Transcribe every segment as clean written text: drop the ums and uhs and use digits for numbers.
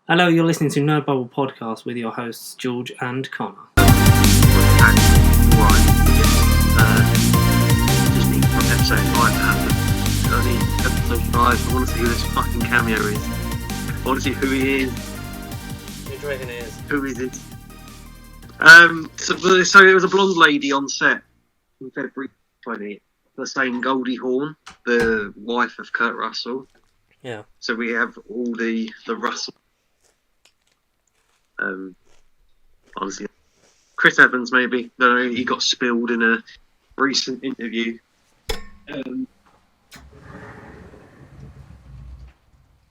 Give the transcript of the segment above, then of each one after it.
Hello, you're listening to Nerd Bubble Podcast with your hosts George and Connor. Right, just need from episode 5 to happen. I need episode 5. I want to see who this fucking cameo is. I want to see who he is. Who do you reckon it is? Who is it? So it was a blonde lady on set in February 20. The same Goldie Hawn, the wife of Kurt Russell. Yeah. So we have all the Russell. Honestly, Chris Evans maybe. No, he got spilled in a recent interview.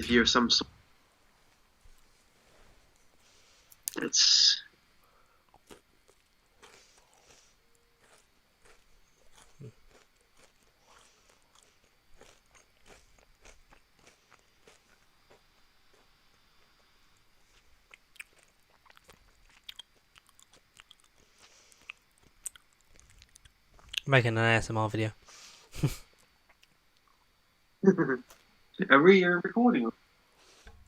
Interview of some sort. It's Making an ASMR video. Are we recording?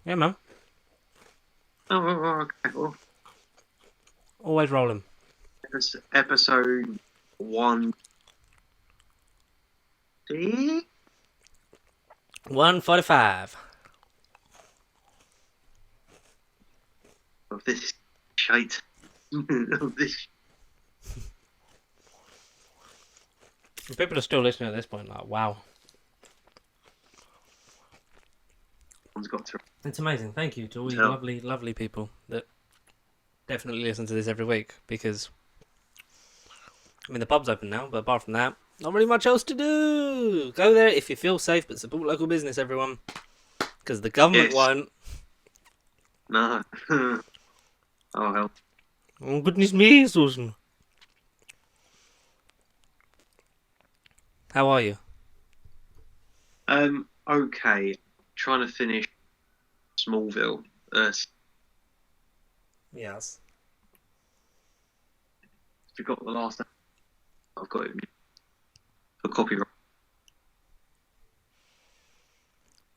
Yeah, man. Oh, okay. Well, Always rolling. it's episode 1. 1:45. Of this shite. Of this. People are still listening at this point. Like, wow. One's got to. It's amazing. Thank you to all you Yeah. lovely, lovely people that definitely listen to this every week. Because, I mean, the pub's open now, but apart from that, not really much else to do. Go there if you feel safe, but support local business, everyone. Because the government Yes. won't. No. Oh hell. Oh, goodness me, Susan. How are you? Okay. Trying to finish Smallville. Yes. Forgot the last. I've got it for copyright.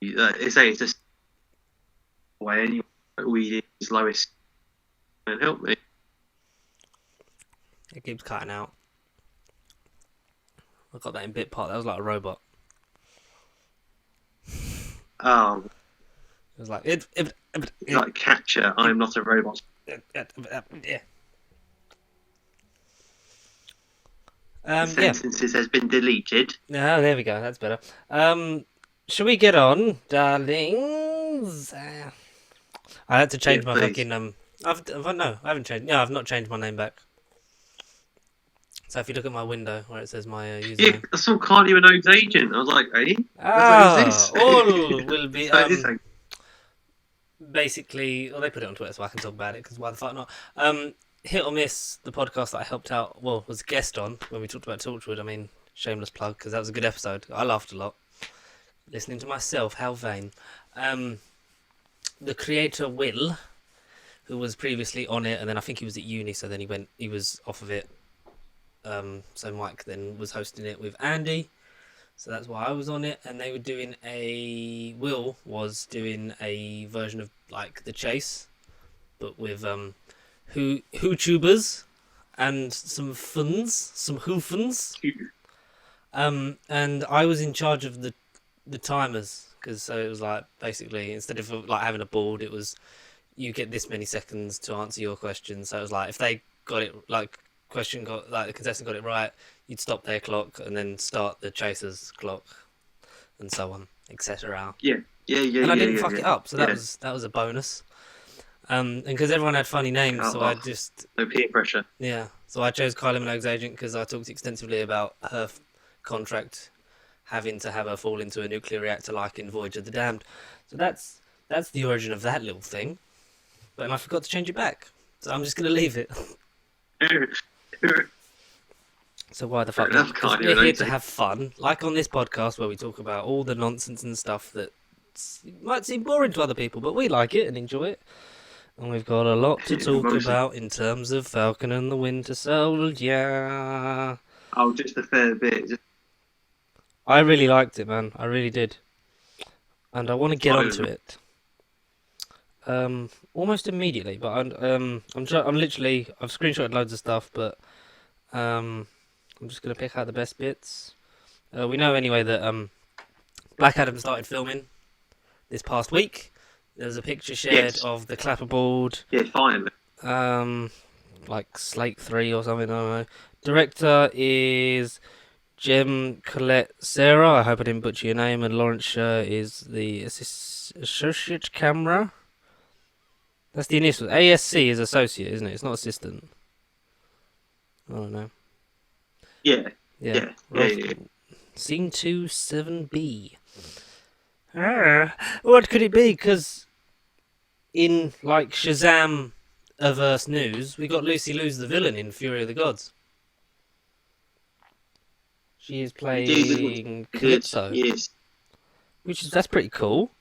It's just way anyway. We is Lois and help me. It keeps cutting out. I got that in bit part. That was like a robot. Oh, It was like like Catcher. I'm not a robot. yeah. The Yeah. sentences has been deleted. Oh, there we go. That's better. Shall we get on, darlings? I had to change Yeah, my please. fucking No, I haven't changed. No, I've not changed my name back. So if you look at my window where it says my Yeah, username, I saw Carly Minogue's agent. I was like, hey, ah, what is this? all will be So this thing. basically. Well, they put it on Twitter, so I can talk about it. Because why the fuck not? Hit or Miss, the podcast that I helped out. Well, was a guest on when we talked about Torchwood. I mean, shameless plug because that was a good episode. I laughed a lot listening to myself. How vain. The creator Will, who was previously on it, and then I think he was at uni, so then he was off of it. So Mike then was hosting it with Andy, so that's why I was on it, and they were doing Will was doing a version of like The Chase, but with Hootubers and some hoofens. And I was in charge of the timers, because so it was like basically instead of like having a board, it was you get this many seconds to answer your question. So it was like if they got it like the contestant got it right, you'd stop their clock and then start the chaser's clock, and so on, etc. Yeah. And I didn't fuck yeah. it up, so that Yeah. was a bonus. And because everyone had funny names, so I Oh. just No peer pressure. so I chose Kylie Minogue's agent because I talked extensively about her contract having to have her fall into a nuclear reactor like in Voyage of the Damned. So that's the origin of that little thing. But I forgot to change it back, so I'm just gonna leave it. So why the fuck Fair enough, not? Because Kylie we're here Minogue. to have fun, like on this podcast where we talk about all the nonsense and stuff that might seem boring to other people, but we like it and enjoy it. And we've got a lot to talk Mostly. about in terms of Falcon and the Winter Soldier. Oh, just a fair bit. Just I really liked it, man. I really did. And I want to get onto it. almost immediately. But I'm literally I've screenshotted loads of stuff, but I'm just gonna pick out the best bits. We know anyway that Black Adam started filming this past week. There was a picture shared Yes. of the clapperboard, Yeah, finally. like Slate 3 or something. I don't know. Director is Jem Colette Sarah. I hope I didn't butcher your name. And Lawrence Sher is the associate camera. That's the initial. ASC is associate, isn't it? It's not assistant. I don't know. Yeah. Yeah. Yeah. Scene 2 7B. What could it be? Because in like Shazam Averse News, we got Lucy Liu's the villain in Fury of the Gods. She is playing Calypso, Yes. that's pretty cool.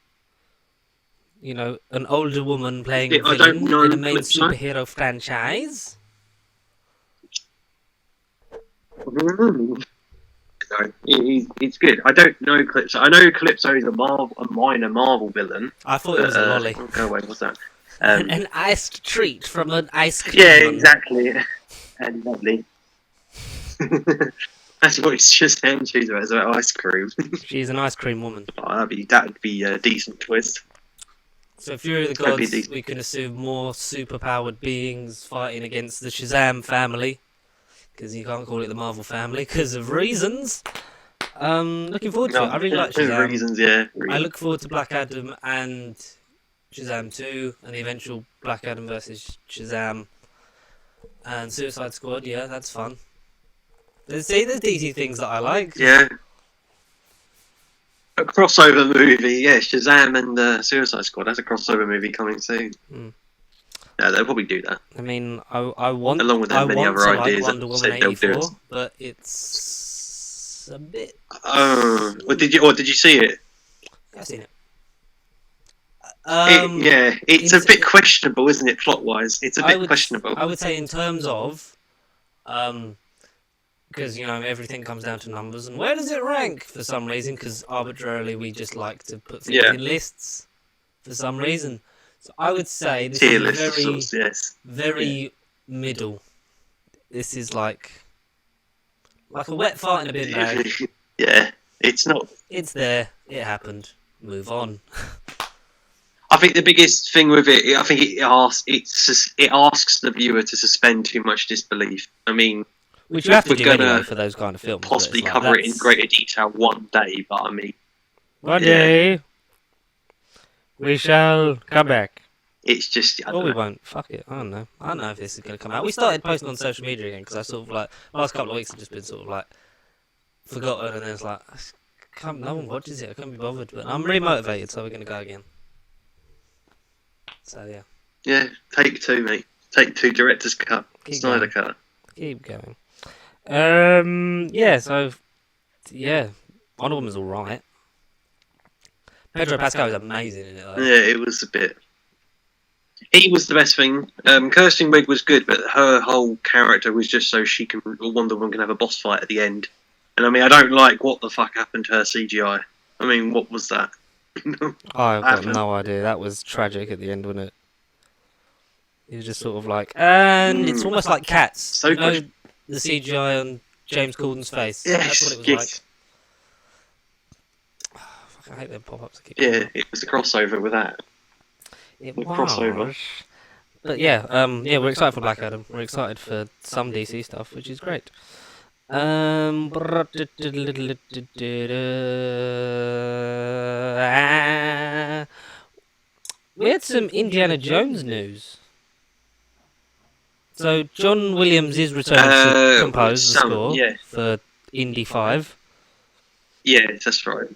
You know, an older woman playing Yeah, a I don't villain know in a main Calypso. superhero franchise. No, it's good. I don't know Calypso. I know Calypso is a minor Marvel villain. I thought it was a lolly. Oh, go away. What's that? An iced treat from an ice cream. Yeah, man. exactly. And lovely. That's what it's just choose as ice cream. She's an ice cream woman. That'd be a decent twist. So Fury of the That'd be Gods, decent. we can assume more superpowered beings fighting against the Shazam family. Because you can't call it the Marvel family because of reasons. Looking forward to it. I really like Shazam. Reasons, yeah. I look forward to Black Adam and Shazam 2 and the eventual Black Adam versus Shazam and Suicide Squad. Yeah, that's fun. There's DC things that I like. Yeah. A crossover movie, yeah. Shazam and Suicide Squad. That's a crossover movie coming soon. Mm. Yeah, they'll probably do that. I mean, I want Along with I many want other to ideas like Wonder that Woman said they'll do 84, it. but it's a bit. Oh, did you see it? I've seen it. It's a bit questionable, isn't it, plot-wise? It's a bit questionable. I would say in terms of, because you know everything comes down to numbers and where does it rank for some reason? Because arbitrarily we just like to put things in lists for some reason. So I would say this Tier is list, very, of sorts, yes. very middle. This is like a wet fart in a bin bag. Yeah, it's not. It's there. It happened. Move on. I think the biggest thing with it, I think it asks the viewer to suspend too much disbelief. I mean, Which you have to we're do gonna anyway for those kind of films. but possibly it's like, cover it in that's- greater detail one day, but I mean, One Yeah. day we shall come back. it's just. I Or don't we know. won't. Fuck it. I don't know. I don't know if this is going to come out. We started posting on social media again because I sort of like last couple of weeks have just been sort of like forgotten, and then it's like no one watches it. I can't be bothered. But I'm really motivated, so we're going to go again. So yeah, Yeah, take two, mate. Take two, director's cut, Keep Snyder going. cut. keep going. Yeah. So yeah, Wonder Woman's all right. Pedro Pascal is amazing in it. Though. Yeah, it was a bit. He was the best thing. Kirsten Wiig was good, but her whole character was just so Wonder Woman can have a boss fight at the end. And I mean, I don't like what the fuck happened to her CGI. I mean, what was that? I've got no idea. That was tragic at the end, wasn't it? It was just sort of like, and it's almost like Cats. So you know, good. the CGI on James Corden's face. That's what it was yes. like. Fuck, I hate them pop-ups. Yeah, it was a crossover with that. It the was. crossover. But yeah, we're excited for Black Adam. We're excited for some DC stuff, which is great. We had some Indiana Jones news. So John Williams is returning to compose the score for Indy 5. Yes, that's right.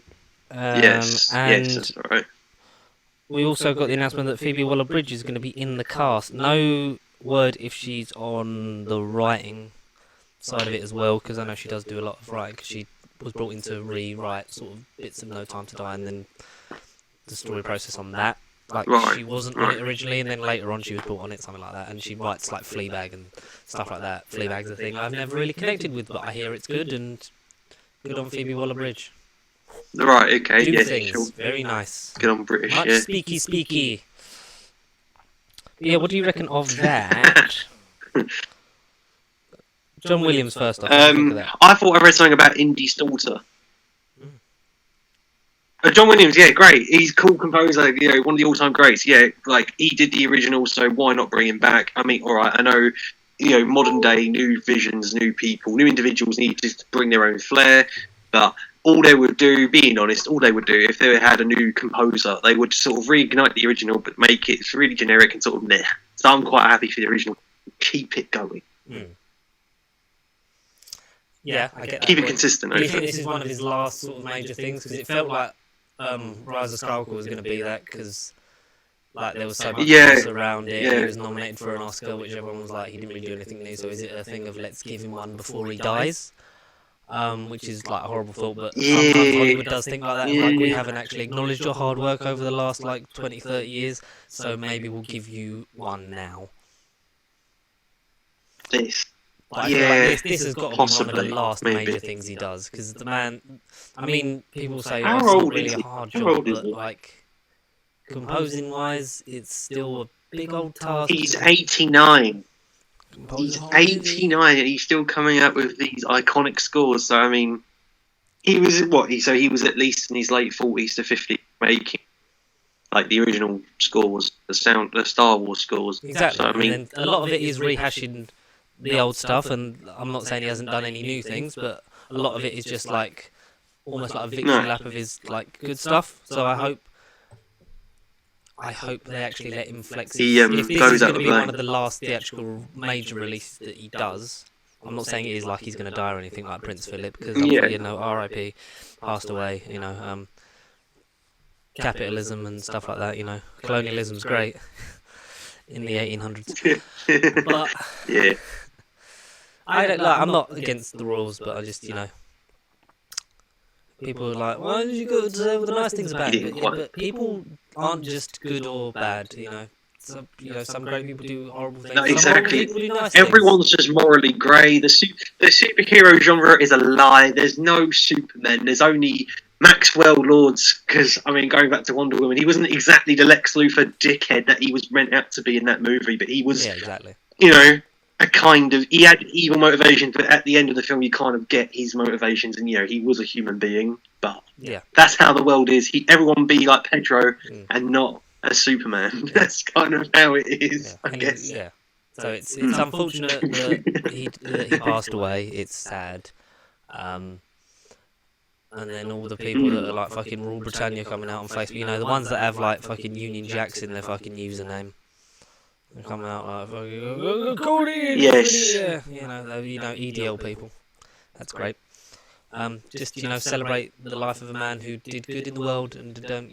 Yes, and that's right. we also got the announcement that Phoebe Waller-Bridge is going to be in the cast. No word if she's on the writing side of it as well, because I know she does do a lot of writing, because she was brought in to rewrite sort of bits of No Time to Die and then the story process on that. Like, she wasn't on it originally, and then later on she was brought on it, something like that, and she writes like Fleabag and stuff like that. Fleabag's a thing I've never really connected with, but I hear it's good, and good on Phoebe Waller-Bridge. Right, okay, Do yeah, things, sure. very nice. Good on British, Much yeah. speaky. Yeah, what do you reckon of that? John Williams first off. What do you think of that? I thought I read something about Indy's daughter. John Williams, yeah, great. He's a cool composer, one of the all-time greats. Yeah, like he did the original, so why not bring him back? I mean, all right, I know, modern day, new visions, new people, new individuals need to bring their own flair, but all they would do, being honest, if they had a new composer, they would sort of reignite the original, but make it really generic and sort of meh. So I'm quite happy for the original. Keep it going. Yeah, I get that. Keep it consistent. Do you think this is one of his last sort of major things? Because it felt like Rise of Skywalker was going to be that, because like there was so much fuss around it. Yeah. He was nominated for an Oscar, which everyone was like, he didn't really do anything new. So is it a thing of let's give him one before he dies? Which is like a horrible thought, but sometimes Hollywood does think like that. Like, we haven't actually acknowledged your hard work over the last like 20, 30 years, so maybe we'll give you one now. This. But I feel like this has got to be one of the last major things he does, because the man, I mean, people say it's not really a hard job, but like composing wise, it's still a big old task. He's 89. He's 89 and he's still coming up with these iconic scores. So I mean, he was he was at least in his late 40s to 50s making like the original scores, the Star Wars scores. Exactly. So, I mean, and then a lot of it is rehashing the old stuff, and I'm not saying he hasn't done any new things, but a lot of it is just like almost like a victory lap of his like good stuff. So I hope they actually let him flex. If this is going to be one of the last theatrical major releases that he does, I'm not saying it is like he's going to die or anything like Prince Philip, because R.I.P. passed away. Capitalism and stuff like that. Colonialism's great in the 1800s. But yeah. I'm not against the rules, but I just, people are like, why did you go to say all the nice things about it? But people aren't just good or bad, Some great people do horrible things. No, exactly. Some people do nice Everyone's things. just morally grey. The superhero genre is a lie. There's no Supermen. There's only Maxwell Lords. Because, I mean, going back to Wonder Woman, he wasn't exactly the Lex Luthor dickhead that he was meant out to be in that movie, but he was, exactly. He had evil motivations, but at the end of the film, you kind of get his motivations, and he was a human being. But that's how the world is. Everyone be like Pedro and not a Superman. Yeah. That's kind of how it is, I guess. So it's unfortunate that he passed away. It's sad. And then all the people that are like fucking Rule Britannia coming out on Facebook, the ones that have like fucking Union Jacks in their fucking username. They come out like fucking accordion. Yes. EDL people. That's great. Just celebrate the life of a man who did good in the world and don't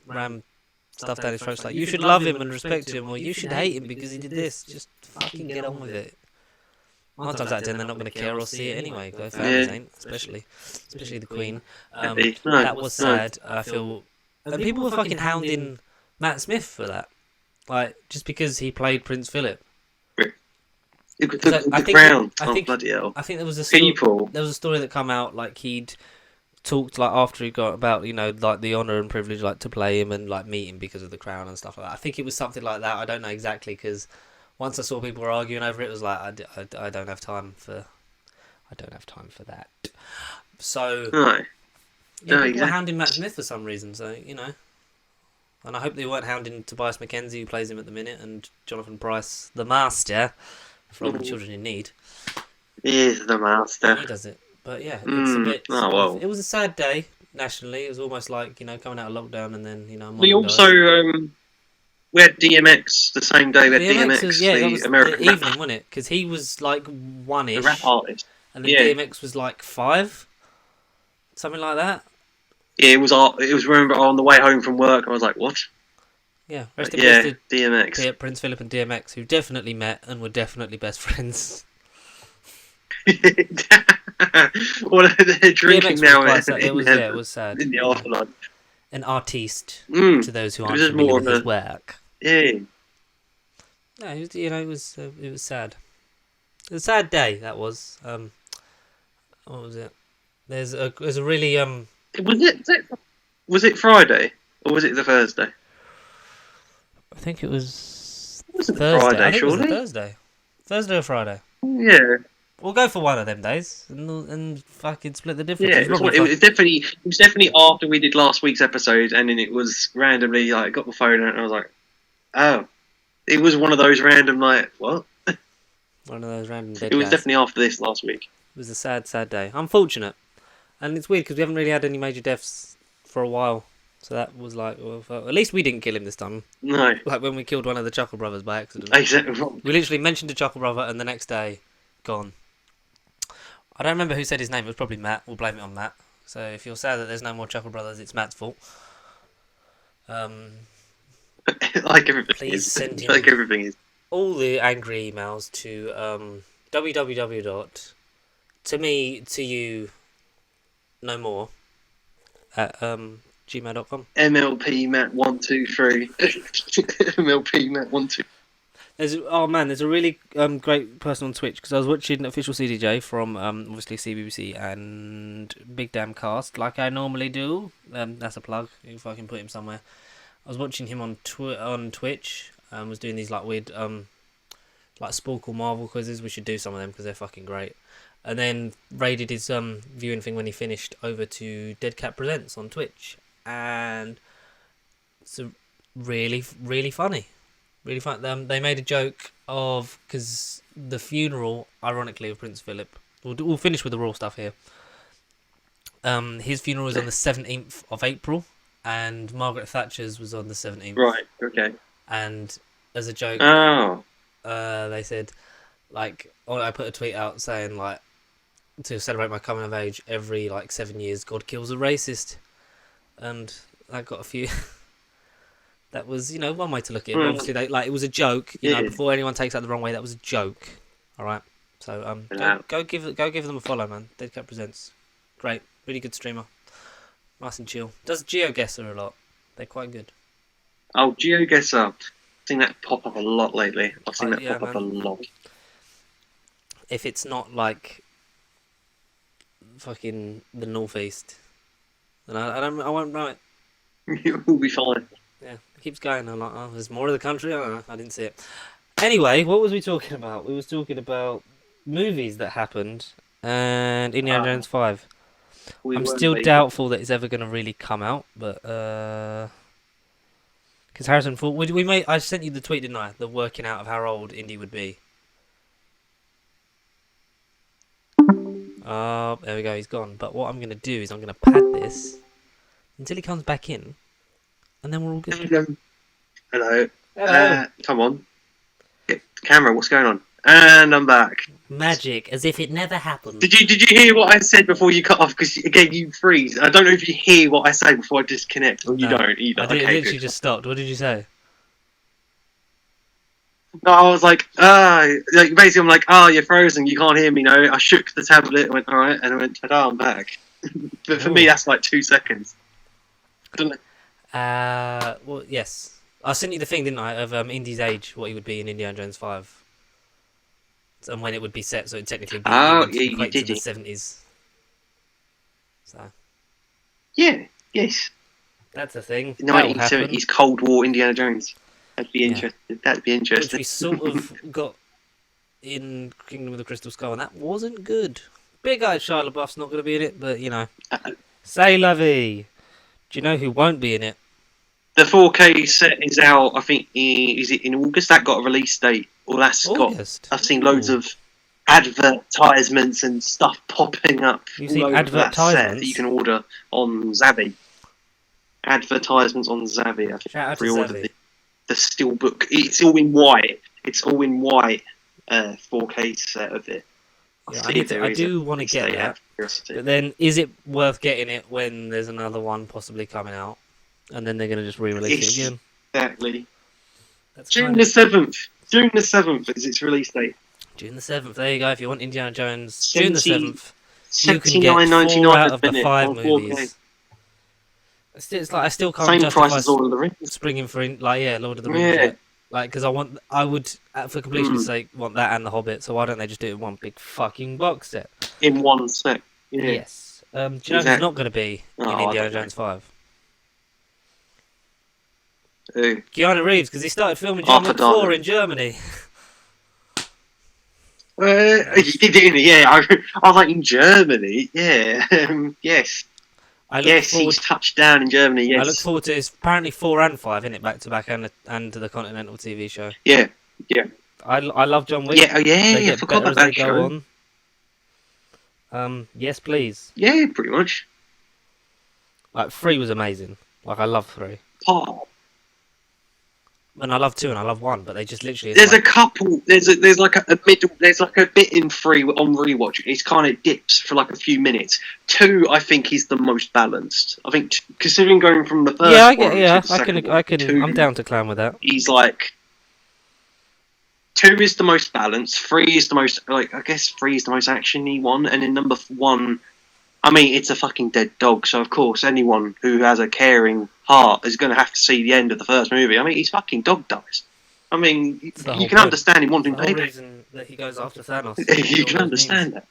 ram stuff down his throat. Like, you should love him and respect him, or you should hate him because he did this. Just fucking get on with it. 9 times out of 10, they're not going to care or see it anyway. Their families ain't, especially the Queen. That was sad. I feel, and people were fucking hounding Matt Smith for that. Like, just because he played Prince Philip. The crown. Bloody hell. I think there was a story that come out, like, he'd talked, like, after he got about, like, the honour and privilege, like, to play him and, like, meet him because of the crown and stuff like that. I think it was something like that. I don't know exactly, because once I saw people were arguing over it, it was like, I don't have time for that. So, people were hounding Matt Smith for some reason, so, And I hope they weren't hounding Tobias McKenzie, who plays him at the minute, and Jonathan Pryce, the master, from Children in Need. He is the master. He does it. But yeah, it's a bit... It was a sad day, nationally. It was almost like, coming out of lockdown and then, We also... we had DMX the same day. We had DMX that was American the evening, wasn't it? Because he was like 1-ish. The rap artist. And then DMX was like 5. Something like that. Yeah, it was. Remember, on the way home from work, I was like, "What?" Yeah, rest in peace to DMX, Prince Philip and DMX, who definitely met and were definitely best friends. Well, they're drinking now. It was sad. In the afterlife, an artiste to those who aren't familiar with his work. Yeah. No, it was sad. It was a sad day. That was. What was it? There's a really Was it Friday or was it the Thursday? I think it was wasn't Thursday. Friday, I think it was a surely. Thursday. Thursday or Friday. Yeah, We'll go for one of them days and fucking split the difference. yeah. It's It was, probably it was definitely after we did last week's episode, and then it was randomly like I got my phone out and I was like, oh, it was one of those random like what? one of those random dead It was guys. definitely after this last week. It was a sad, sad day. Unfortunate. And it's weird because we haven't really had any major deaths for a while. So that was like, well, at least we didn't kill him this time. No, Like when we killed one of the Chuckle Brothers by accident. exactly. We literally mentioned a Chuckle Brother and the next day, gone. I don't remember who said his name. It was probably Matt. We'll blame it on Matt. So if you're sad that there's no more Chuckle Brothers, it's Matt's fault. Like everything Please is. send him- Like everything is. All the angry emails to www.tometoyou at gmail.com. MLP Matt 123. MLP Matt 12. There's a really great person on Twitch because I was watching Official CDJ from obviously CBBC and Big Damn Cast like I normally do. That's a plug if I can put him somewhere. I was watching him on Twitch. Was doing these like weird like Sporkle Marvel quizzes. We should do some of them because they're fucking great. And then raided his viewing thing when he finished over to Dead Cat Presents on Twitch, and it's really funny. Really fun. They made a joke of because the funeral, ironically, of Prince Philip. We'll finish with the raw stuff here. His funeral was on the 17th of April, and Margaret Thatcher's was on the 17th. Right, okay. And as a joke, Oh. they said, like, I put a tweet out saying like, to celebrate my coming of age, every like 7 years, God kills a racist, and I got a few. That was, one way to look at it. But obviously, it was a joke. Yeah. Before anyone takes that the wrong way, that was a joke. All right. So go give them a follow, man. Dead Cat Presents, great, really good streamer, nice and chill. Does GeoGuessr a lot. They're quite good. Oh, GeoGuessr. I've seen that pop up a lot lately. I've seen that Yeah, pop up a man. lot. If it's not like fucking the northeast, then I won't know it. It will be fine. Yeah, it keeps going. I'm like, oh, there's more of the country. I don't know. I didn't see it. Anyway, what was we talking about? We was talking about movies that happened and Indiana Jones 5. We I'm weren't still being- doubtful that it's ever going to really come out, but because Harrison Ford, we made. I sent you the tweet, didn't I? The working out of how old Indy would be. Oh, there we go. He's gone. But what I'm going to do is I'm going to pad this until he comes back in, and then we're all good. Hello. Hello. Come on. Get the camera, what's going on? And I'm back. Magic, as if it never happened. Did you hear what I said before you cut off? Because again, you freeze. I don't know if you hear what I say before I disconnect, or you No. don't either. I did, Okay, literally good. just stopped. What did you say? No, I was like, like basically, I'm like, you're frozen. You can't hear me. No, I shook the tablet. Went all right, and I went, ta-da, I'm back. But for me, that's like 2 seconds. I don't know. Well, yes. I sent you the thing, didn't I, of Indy's age, what he would be in Indiana Jones 5. And when it would be set, so it technically be Oh, it would yeah, you equate did to the it. 70s. So, Yeah, yes. that's a thing. That'll happen. 1970s Cold War Indiana Jones. That'd be Yeah. interesting. That'd be Which interesting. we sort of got in Kingdom of the Crystal Skull, and that wasn't good. Big Eyed Shia LaBeouf's not going to be in it, but, Say Lovey. Do you know who won't be in it? The 4K set is out. I think is it in August? That got a release date, or that's got. August. I've seen loads Ooh. of advertisements and stuff popping up. You've all seen over that set advertisements? that you can order on Zavi. Advertisements on Zavi. I think Shout out to pre-ordered Zavi. the steelbook. It's all in white. It's all in white. 4K set of it. Yeah, See if there I is do a want to release get date out that. of curiosity. But then, is it worth getting it when there's another one possibly coming out, and then they're going to just re-release Yes. it again? Exactly. That's June kind the of- 7th. June the 7th is its release date. June the 7th. There you go. If you want Indiana Jones, June the 7th, you can £79.99 get 4 out a of the minute 5 on 4K. movies. It's like I still can't Same justify price as Lord of the Rings. springing for Lord of the Rings. Yeah. Yet. Like, because I would, for completion's sake, want that and The Hobbit. So why don't they just do it in one big fucking box set? In one set. Yeah. Yes. Do you know who's Exactly. not going to be in Oh, I Indiana don't know. Jones 5? Keanu Reeves, because he started filming John Arthur Wick 4 Darman. in Germany. He did, didn't he? Yeah, I was like, in Germany? Yeah. Yes. I look Yes, forward. he's touched down in Germany, I look yes. forward to it's apparently 4 and 5, isn't it, back to back, and the Continental TV show. Yeah. I love John Wick. Yeah, oh yeah, They I get forgot better about as they that go show. on. Yes, please. Yeah, pretty much. Like 3 was amazing. Like I love 3, Oh. and I love 2 and I love 1, but they just literally. There's a couple. There's like a middle. There's like a bit in 3 on rewatch. It's kind of dips for like a few minutes. 2, I think, is the most balanced. I think, considering going from the first Yeah, one to the I second can. one, I can. 2, I'm down to clown with that. he's like 2 is the most balanced. 3 is the most, like, I guess 3 is the most actiony one, and in number 1, I mean, it's a fucking dead dog. So of course, anyone who has a caring heart is going to have to see the end of the first movie. I mean, his fucking dog dies. I mean, It's the you whole can point. understand him wanting The whole payback. reason that he goes after Thanos. You can understand that.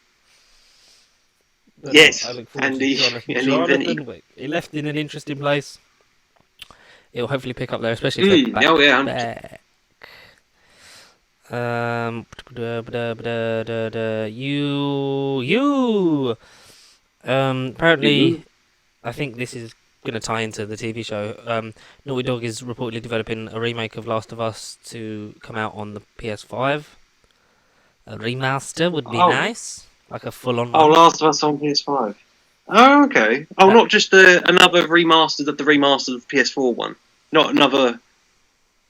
But Yes, I look forward and to he- Jonathan, and he invented- Jonathan Wick. He left in an interesting place. It'll hopefully pick up there, especially if they're back oh yeah, to back. You. Apparently, I think this is going to tie into the TV show. Naughty Dog is reportedly developing a remake of Last of Us to come out on the PS5. A remaster would be Oh. nice, like a full-on. Oh, one. Last of Us on PS5. Oh, okay. Oh, not just another remastered of the remastered of the PS4 one. Not another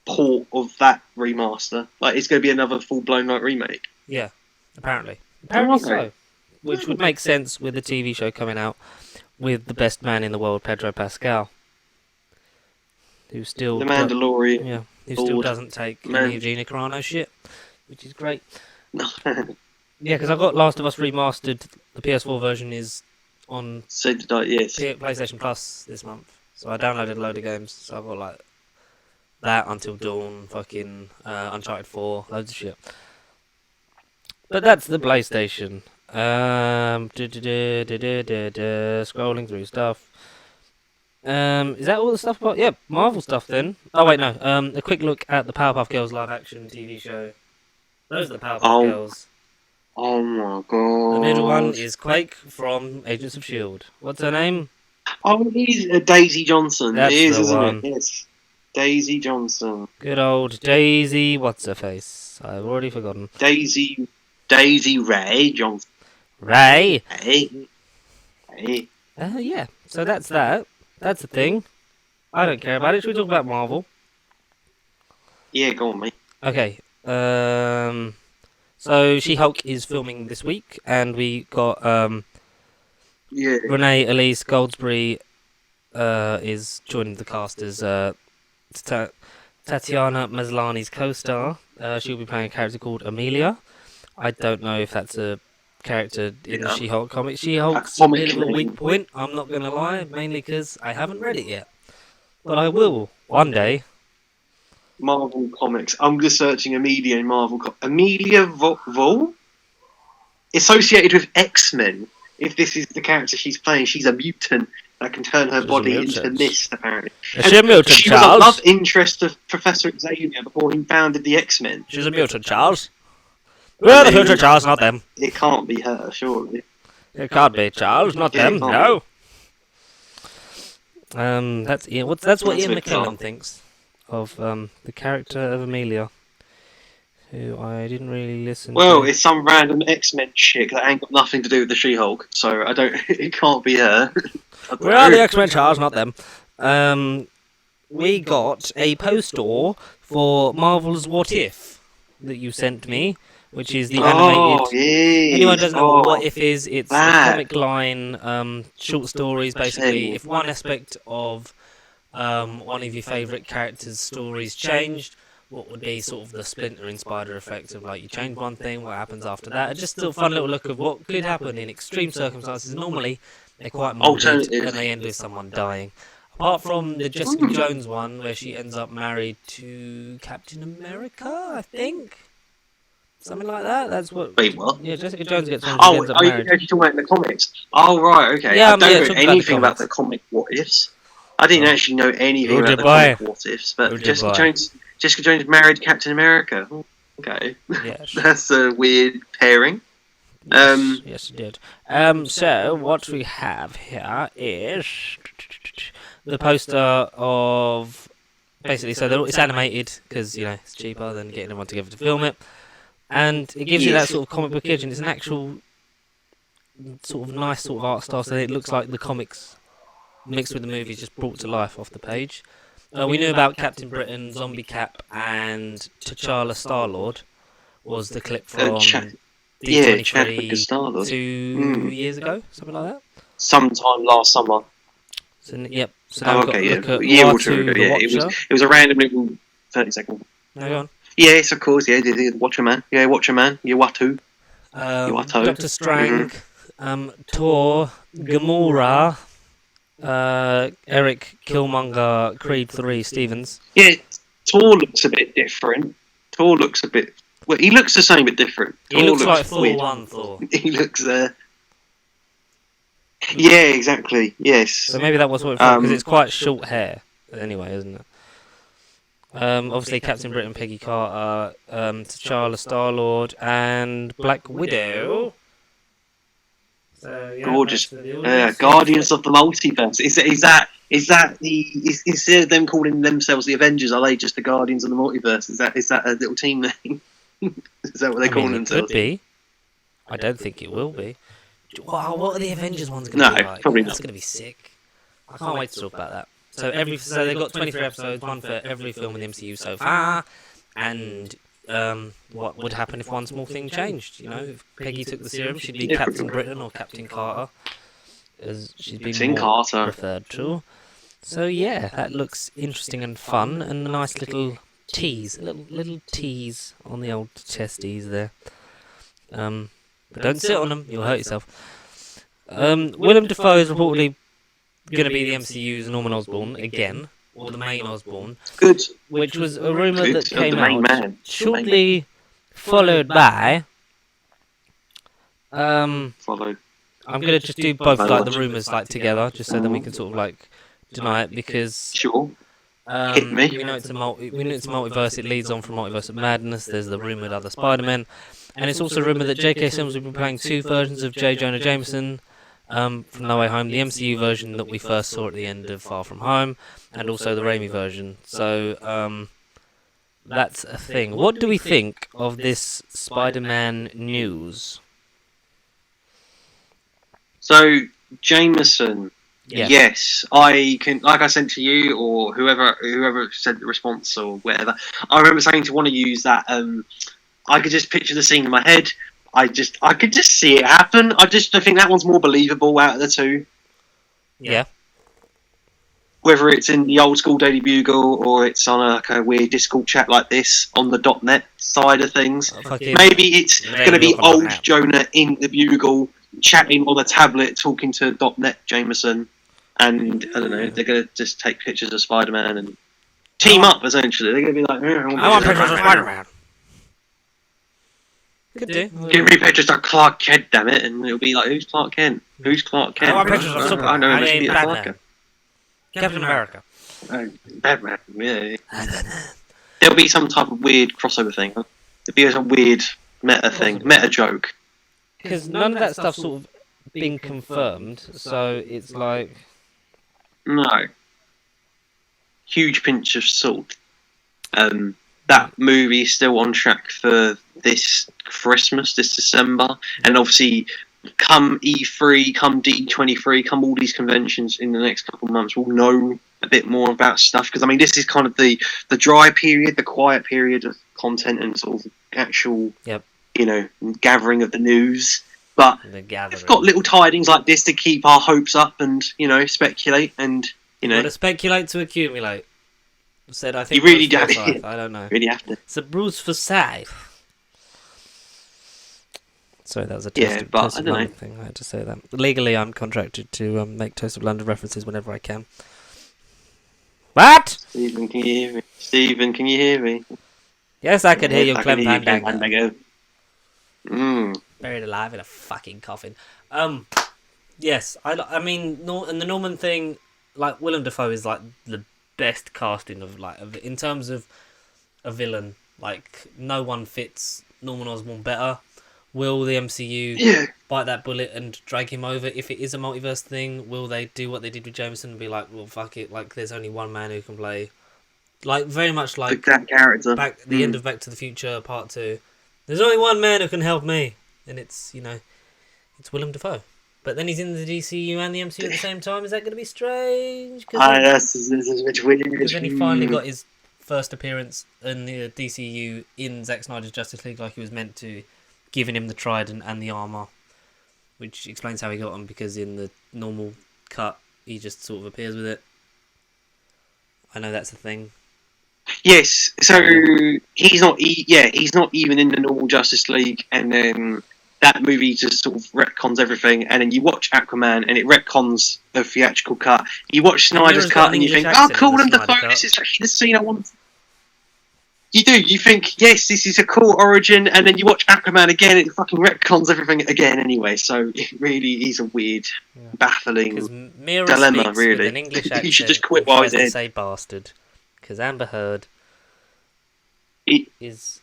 port of that remaster. Like, it's going to be another full-blown like remake. Yeah, apparently. Apparently okay. so. Which would make sense with the TV show coming out with the best man in the world, Pedro Pascal. Who still The Mandalorian. yeah, who still Lord. doesn't take Man. any of Gina Carano shit, which is great. No. Yeah, because I got Last of Us Remastered. The PS4 version is on So did I, yes. PlayStation Plus this month. So I downloaded a load of games. So I've got like that, Until Dawn, fucking Uncharted 4, loads of shit. But that's the PlayStation. Scrolling through stuff. Is that all the stuff about? Yeah, Marvel stuff then. Oh wait, no. A quick look at the Powerpuff Girls live action TV show. Those are the Powerpuff Oh. Girls. Oh my god. The middle one is Quake from Agents of S.H.I.E.L.D. What's her name? Oh, it is Daisy Johnson. That's it is, the isn't one. it? Yes. Daisy Johnson. Good old Daisy. What's her face? I've already forgotten. Daisy Ray Johnson. Ray. Hey. Yeah. So that's that. That's the thing. I don't care about it. Should we talk about Marvel? Yeah, go on, mate. Okay. So She-Hulk is filming this week, and we got Yeah. Renee Elise Goldsberry is joining the cast as Tatiana Maslany's co-star. She'll be playing a character called Amelia. I don't know if that's a character in the Yeah. She-Hulk comic. She-Hulk's A a comic bit of a name. weak point, I'm not going to lie, mainly because I haven't read it yet. But I will, one day. Marvel Comics. I'm just searching Amelia in Marvel. Amelia Vol? Associated with X-Men. If this is the character she's playing, she's a mutant that can turn her She's a body into mutant. mist, apparently. Is she a mutant, She was a Charles? love interest of Professor Xavier before he founded the X-Men. She's a mutant, Charles. We're the mean- future, Charles, not them. It can't be her, surely. It can't be Charles, not Yeah, them. it can't No. That's Ian. That's what That's Ian what it McKellen can't. thinks of the character of Amelia, who I didn't really listen Well, to. it's some random X-Men chick that ain't got nothing to do with the She-Hulk, so I don't. It can't be her. We are the X-Men, Charles, not them. We got a poster for Marvel's What If that you sent me, which is the animated. Oh, yeah. Anyone who doesn't know what If is, it's that. a comic line, short stories, basically. Hey. If one aspect of one of your favourite characters' stories changed, what would be sort of the Splinter and Spider effect of, like, you change one thing, what happens after that? Just a fun little look of what could happen in extreme circumstances. Normally, they're quite morbid, Alternative. and they end with someone dying. Apart from the Jessica Jones one, where she ends up married to Captain America, I think? Something like that. That's what. Wait, what? Yeah, Jessica Jones gets one. She Oh, ends up are you married. actually talking about in the comics? Oh, right, okay. Yeah, I I'm don't here know talking about anything the about the comic What Ifs. I didn't Oh. actually know anything Rude about the boy. comic what ifs, but Rude Jessica boy. Jones married Captain America. Oh, okay, Yes. that's a weird pairing. Yes, yes, it did. So what we have here is the poster of basically. So it's animated because it's cheaper than getting everyone together to film it, and it gives you that sort of comic book edge, and it's an actual sort of nice sort of art style. So it looks like the comics mixed with the movies just brought to life off the page. We knew about Captain Britain, Zombie Cap, and T'Challa Star-Lord was the clip from Chadwick D23 as Star-Lord. 2 years ago, something like that. Sometime last summer. So yep. So now we've got a look at a year or two Uatu ago. the Yeah, Watcher. it was a random little 30-second. No, go on. Yes, of course. Yeah, the Watcher Man. Yeah, Watcher Man. Uatu. Uatu. Doctor Strange, Thor, Gamora, Eric Killmonger, Creed 3, Stevens. Yeah, Thor looks a bit different. Thor looks a bit. Well, he looks the same but different. He looks like Thor weird. 1 Thor. He looks. Yeah, exactly. Yes. So maybe that was what it was because it's quite short hair anyway, isn't it? Obviously, Captain Britain, Peggy Carter, T'Challa, Star-Lord, and Black Widow. So, yeah, gorgeous. that's Guardians of the Multiverse. Is instead of them calling themselves the Avengers, are they just the Guardians of the Multiverse? Is that a little team name? Is that what they're calling it themselves? could be. I don't think it will be. Wow, what are the Avengers ones going to be like? Probably That's not. going to be sick. I can't wait to talk about that. So they've got 23 episodes, one for every film in the MCU so far, and what would happen if one small thing changed? If Peggy took the serum, she'd be Captain Britain or Captain Carter, as she'd be Captain more Carter. referred to. So yeah, that looks interesting and fun, and a nice little tease, little tease on the old chesties there. But don't sit on them; you'll hurt yourself. Willem Dafoe is reportedly going to be the MCU's Norman Osborn again, or the main Osborn, Good. which was a rumor Good. that came The main out man. shortly followed by. Followed. I'm going to just do both like the rumors like together, just so then we can sort of like deny it because Sure. Hit me. we know it's a multiverse. It leads on from Multiverse of Madness. There's the rumored other Spider-Man, and it's also rumored that J.K. Simmons will be playing two versions of J. Jonah Jameson. From No Way Home, the MCU version that we first saw at the end of Far From Home, and also the Raimi version. So that's a thing. What do we think of this Spider-Man news? So Jameson. Yeah. Yes, I can. Like I sent to you or whoever sent the response or whatever. I remember saying to want to use that. I could just picture the scene in my head. I could just see it happen. I think that one's more believable out of the two. Yeah. Whether it's in the old school Daily Bugle or it's on a weird Discord chat like this on the .net side of things. Maybe it's going to be old Jonah in the Bugle chatting on a tablet talking to .net Jameson, and I don't know. They're going to just take pictures of Spider-Man and team up. Essentially, they're going to be like, I want pictures of Spider-Man. Could do. Give me pictures of Clark Kent, damn it, and it'll be like, who's Clark Kent? Who's Clark Kent? I want pictures of Superman. I know I it must mean be a Batman. Clark. Captain America. Batman, yeah. There'll be some type of weird crossover thing. There'll be some weird meta thing, meta joke. Because none of that stuff's sort of been confirmed, so it's like... No. Huge pinch of salt. That movie is still on track for this Christmas, this December, and obviously come E3, come D23, come all these conventions in the next couple of months, we'll know a bit more about stuff, because I mean this is kind of the dry period, the quiet period of content and sort of actual gathering of the news, but we've got little tidings like this to keep our hopes up and speculate and to speculate to accumulate. Said I think you really Bruce do. Forsyth, I don't know. Really have to. It's a Bruce Forsyth. Sorry, that was a Toast of London thing. I had to say that. Legally, I'm contracted to make Toast of London references whenever I can. What? Stephen, can you hear me? Stephen, can you hear me? Yes, I can hear you, Clem Fandango. Mm. Buried alive in a fucking coffin. Yes, I mean, and the Norman thing, like Willem Dafoe is like the best casting in terms of a villain. Like no one fits Norman Osborn better. Will the MCU bite that bullet and drag him over? If it is a multiverse thing, will they do what they did with Jameson and be like, well, fuck it, like there's only one man who can play, like very much like that character. The end of Back to the Future Part 2. There's only one man who can help me, and it's it's Willem Dafoe. But then he's in the DCU and the MCU at the same time. Is that going to be strange? That's weird. Because then he finally got his first appearance in the DCU in Zack Snyder's Justice League, like he was meant to, giving him the trident and the armor, which explains how he got them. Because in the normal cut, he just sort of appears with it. I know that's a thing. Yes, so he's not even in the normal Justice League, and then that movie just sort of retcons everything, and then you watch Aquaman and it retcons the theatrical cut. You watch Snyder's cut and you think, oh cool, and Dafoe, this is actually the scene I want. You think, yes, this is a cool origin, and then you watch Aquaman again, it fucking retcons everything again anyway, so it really is a weird, baffling dilemma, really. With an English accent, you should just quit while he's in. Say bastard. Because Amber Heard is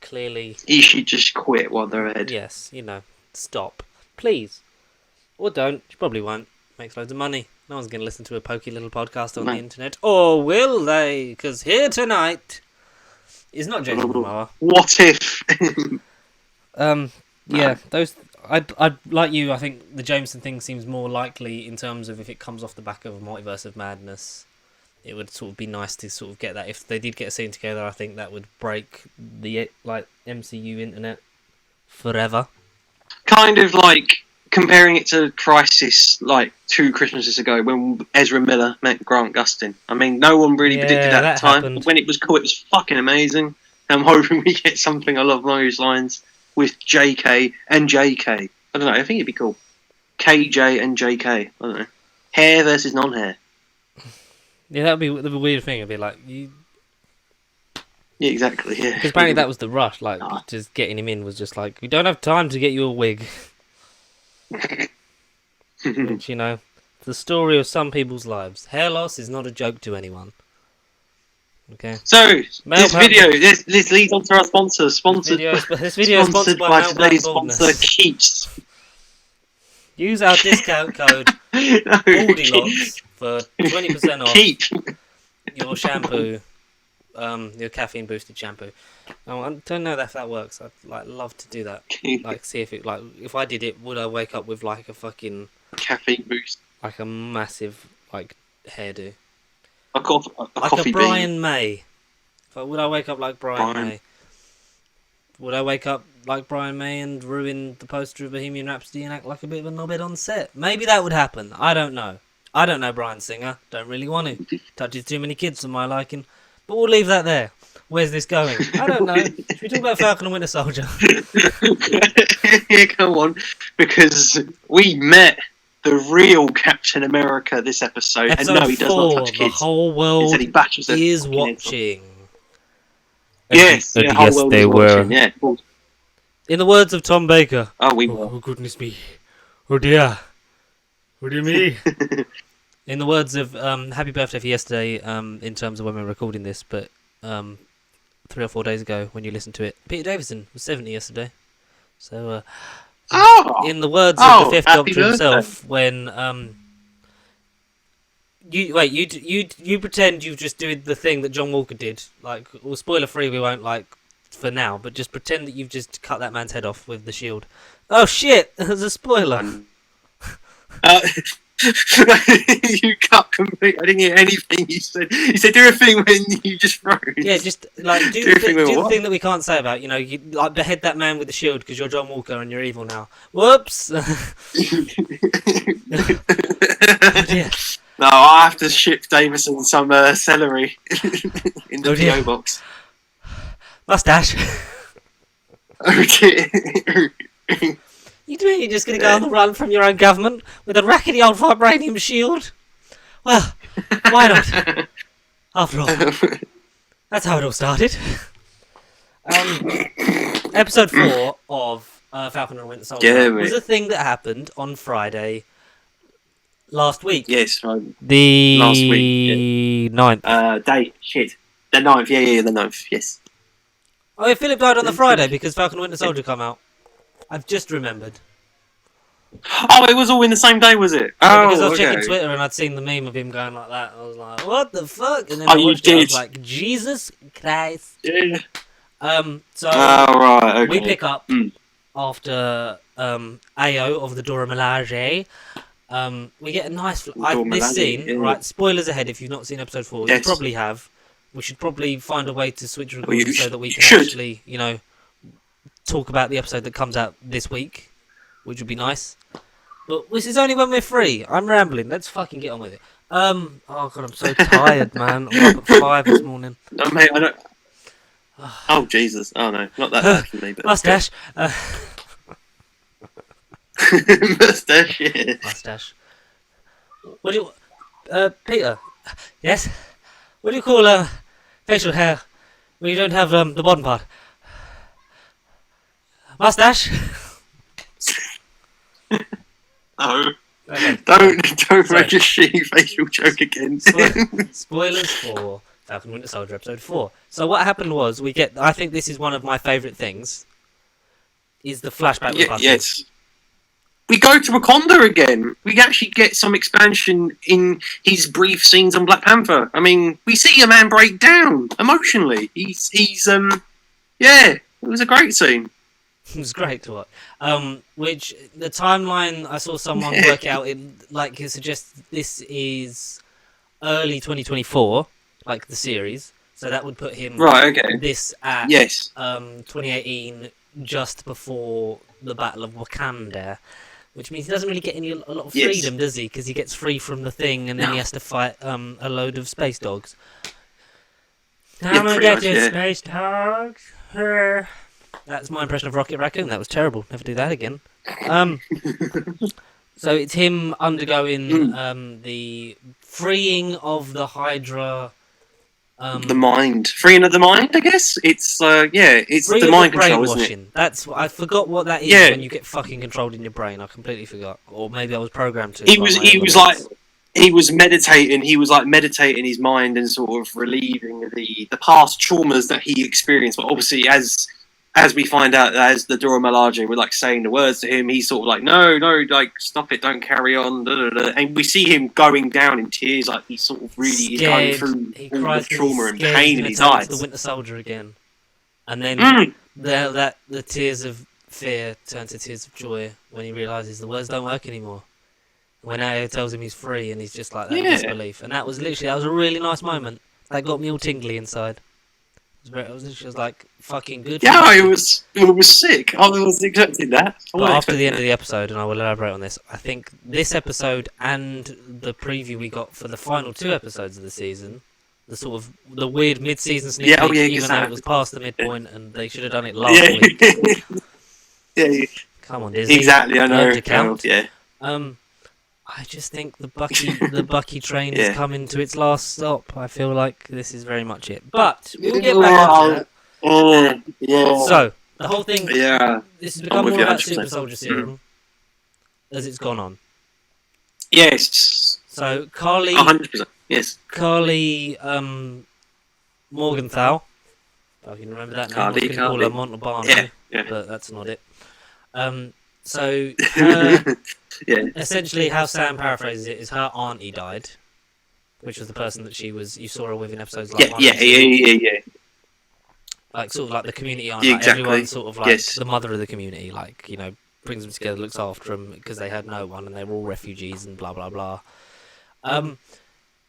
clearly... He should just quit while they're ahead. Yes, stop. Please. Or don't. You probably won't. Makes loads of money. No one's going to listen to a pokey little podcast on the internet. Or will they? Because here tonight is not Jason Momoa. What if? Yeah, those... I'd like you, I think the Jameson thing seems more likely in terms of if it comes off the back of a Multiverse of Madness. It would sort of be nice to sort of get that. If they did get a scene together, I think that would break the MCU internet forever. Kind of like comparing it to Crisis, like 2 Christmases ago when Ezra Miller met Grant Gustin. I mean, no one really predicted that at the time. Happened. But when it was cool, it was fucking amazing. I'm hoping we get something along those lines with JK and JK. I don't know. I think it'd be cool. KJ and JK. I don't know. Hair versus non-hair. Yeah, that'd be the weird thing. It'd be like you. Yeah, exactly. Yeah. Because apparently that was the rush. Like just getting him in was just like we don't have time to get you a wig. Which the story of some people's lives. Hair loss is not a joke to anyone. Okay. So this leads on to our sponsor. This video is sponsored by today's sponsor Keeps. Use our discount code Goldilocks for 20% off your shampoo, your caffeine boosted shampoo. I don't know if that works. I'd love to do that. See if it if I did it, would I wake up with like a fucking caffeine boost, like a massive hairdo, like a Brian May? Would I wake up like Brian May? Would I wake up like Brian May and ruin the poster of Bohemian Rhapsody and act like a bit of a knobhead on set? Maybe that would happen. I don't know. I don't know Bryan Singer. Don't really want to. Touches too many kids for my liking. But we'll leave that there. Where's this going? I don't know. Should we talk about Falcon and Winter Soldier? Yeah, go on. Because we met the real Captain America this episode. And no, he does not touch kids. The whole world is watching. Yes, the whole world is watching. Yeah. In the words of Tom Baker. Oh, goodness me. Oh dear. What do you mean? In the words of Happy Birthday for yesterday, in terms of when we're recording this, but 3 or 4 days ago when you listened to it, Peter Davison was 70 yesterday. So, in the words of the Fifth Doctor himself, when you pretend you've just doing the thing that John Walker did. Well, spoiler free, we won't for now, but just pretend that you've just cut that man's head off with the shield. Oh shit! There's a spoiler. You cut completely. I didn't hear anything you said. You said do a thing when you just froze. Yeah, just do the thing that we can't say about. You behead that man with the shield because you're John Walker and you're evil now. Whoops. Yeah. No, I have to ship Davison some celery in the PO box. Mustache. Okay. You mean you're just going to go on the run from your own government with a rackety old vibranium shield? Well, why not? After all, that's how it all started. Episode 4 of Falcon and Winter Soldier was a thing that happened on Friday last week. Yes, The last week, 9th. The 9th, the 9th, yes. Oh, yeah, Philip died on the Friday because Falcon and Winter Soldier come out. I've just remembered. Oh, it was all in the same day, was it? Yeah, Oh, because I was okay. checking Twitter and I'd seen the meme of him going like that. I was like, what the fuck? And then Oh, I you watched it, I was did? like, Jesus Christ. Yeah. So Oh, right, okay. we pick up Mm. after AO of the Dora Milaje. We get a nice... Dora this Milaje, scene, yeah. right, spoilers ahead if you've not seen episode 4. Yes. You probably have. We should probably find a way to switch you recording so that we can should. actually, talk about the episode that comes out this week, which would be nice. But this is only when we're free. I'm rambling. Let's fucking get on with it. Oh god, I'm so tired, man. I'm up at 5 this morning. No, mate, I don't... Oh, Jesus. Oh, no. Not that bad for me, but... Mustache. Mustache, yeah. Mustache. What do you... Peter. Yes? What do you call facial hair when you don't have the bottom part? Mustache? No. Okay. Don't Sorry. make a shitty facial joke again. Spoilers for Falcon Winter Soldier episode 4. So what happened was I think this is one of my favourite things, is the flashback with Bucky. Yes. We go to Wakanda again. We actually get some expansion in his brief scenes on Black Panther. I mean, we see a man break down emotionally. He's yeah, it was a great scene. It was great to watch. Which the timeline I saw someone work out. It suggests this is early 2024, like the series. So that would put him Right. Okay. this at Yes. 2018, just before the Battle of Wakanda. Which means he doesn't really get a lot of freedom, does he? Because he gets free from the thing, and then he has to fight a load of space dogs. I'm gonna get you, space dogs. That's my impression of Rocket Raccoon. That was terrible. Never do that again. So it's him undergoing the freeing of the Hydra. The mind, freeing of the mind. I guess it's it's Free the of mind the control, isn't it? brainwashing. I forgot what that is Yeah. when you get fucking controlled in your brain. I completely forgot, or maybe I was programmed to. He by was my he other was mates. like he was meditating. He was like meditating his mind and sort of relieving the past traumas that he experienced. But obviously, as we find out, as the Dora Milaje were like saying the words to him, he's sort of like, no, like stop it, don't carry on. Da, da, da. And we see him going down in tears, like he's sort of really going through He all the cries 'cause trauma he's and scared pain he's in his gonna turn eyes. into the Winter Soldier again, and then the tears of fear turn to tears of joy when he realizes the words don't work anymore. When Ao tells him he's free, and he's just like that in disbelief, and that was a really nice moment. That got me all tingly inside. It was like fucking good. Yeah, it was sick. I wasn't expecting that. But after the end of the episode, and I will elaborate on this, I think this episode and the preview we got for the final 2 episodes of the season, the sort of the weird mid-season sneak peek, even though it was past the midpoint, and they should have done it last week. Yeah, Come on, Disney. exactly. I know. Learn to count. Yeah. I just think the Bucky train is coming to its last stop. I feel like this is very much it. But we'll get back onto that. Yeah. So the whole thing. Yeah. This has become with more you about 100%. Super Soldier Serum as it's gone on. Yes. So Carly 100%. Yes. Morgenthau. If you can remember that name, I was going to call her Montalbano, Yeah. but that's not it. So her, Yeah. essentially, how Sam paraphrases it is her auntie died, which was the person that you saw her with in episodes like Yeah. like sort of like the community aunt, Yeah, like exactly. everyone sort of like Yes. the mother of the community, like brings them together, looks after them because they had no one and they were all refugees and blah blah blah.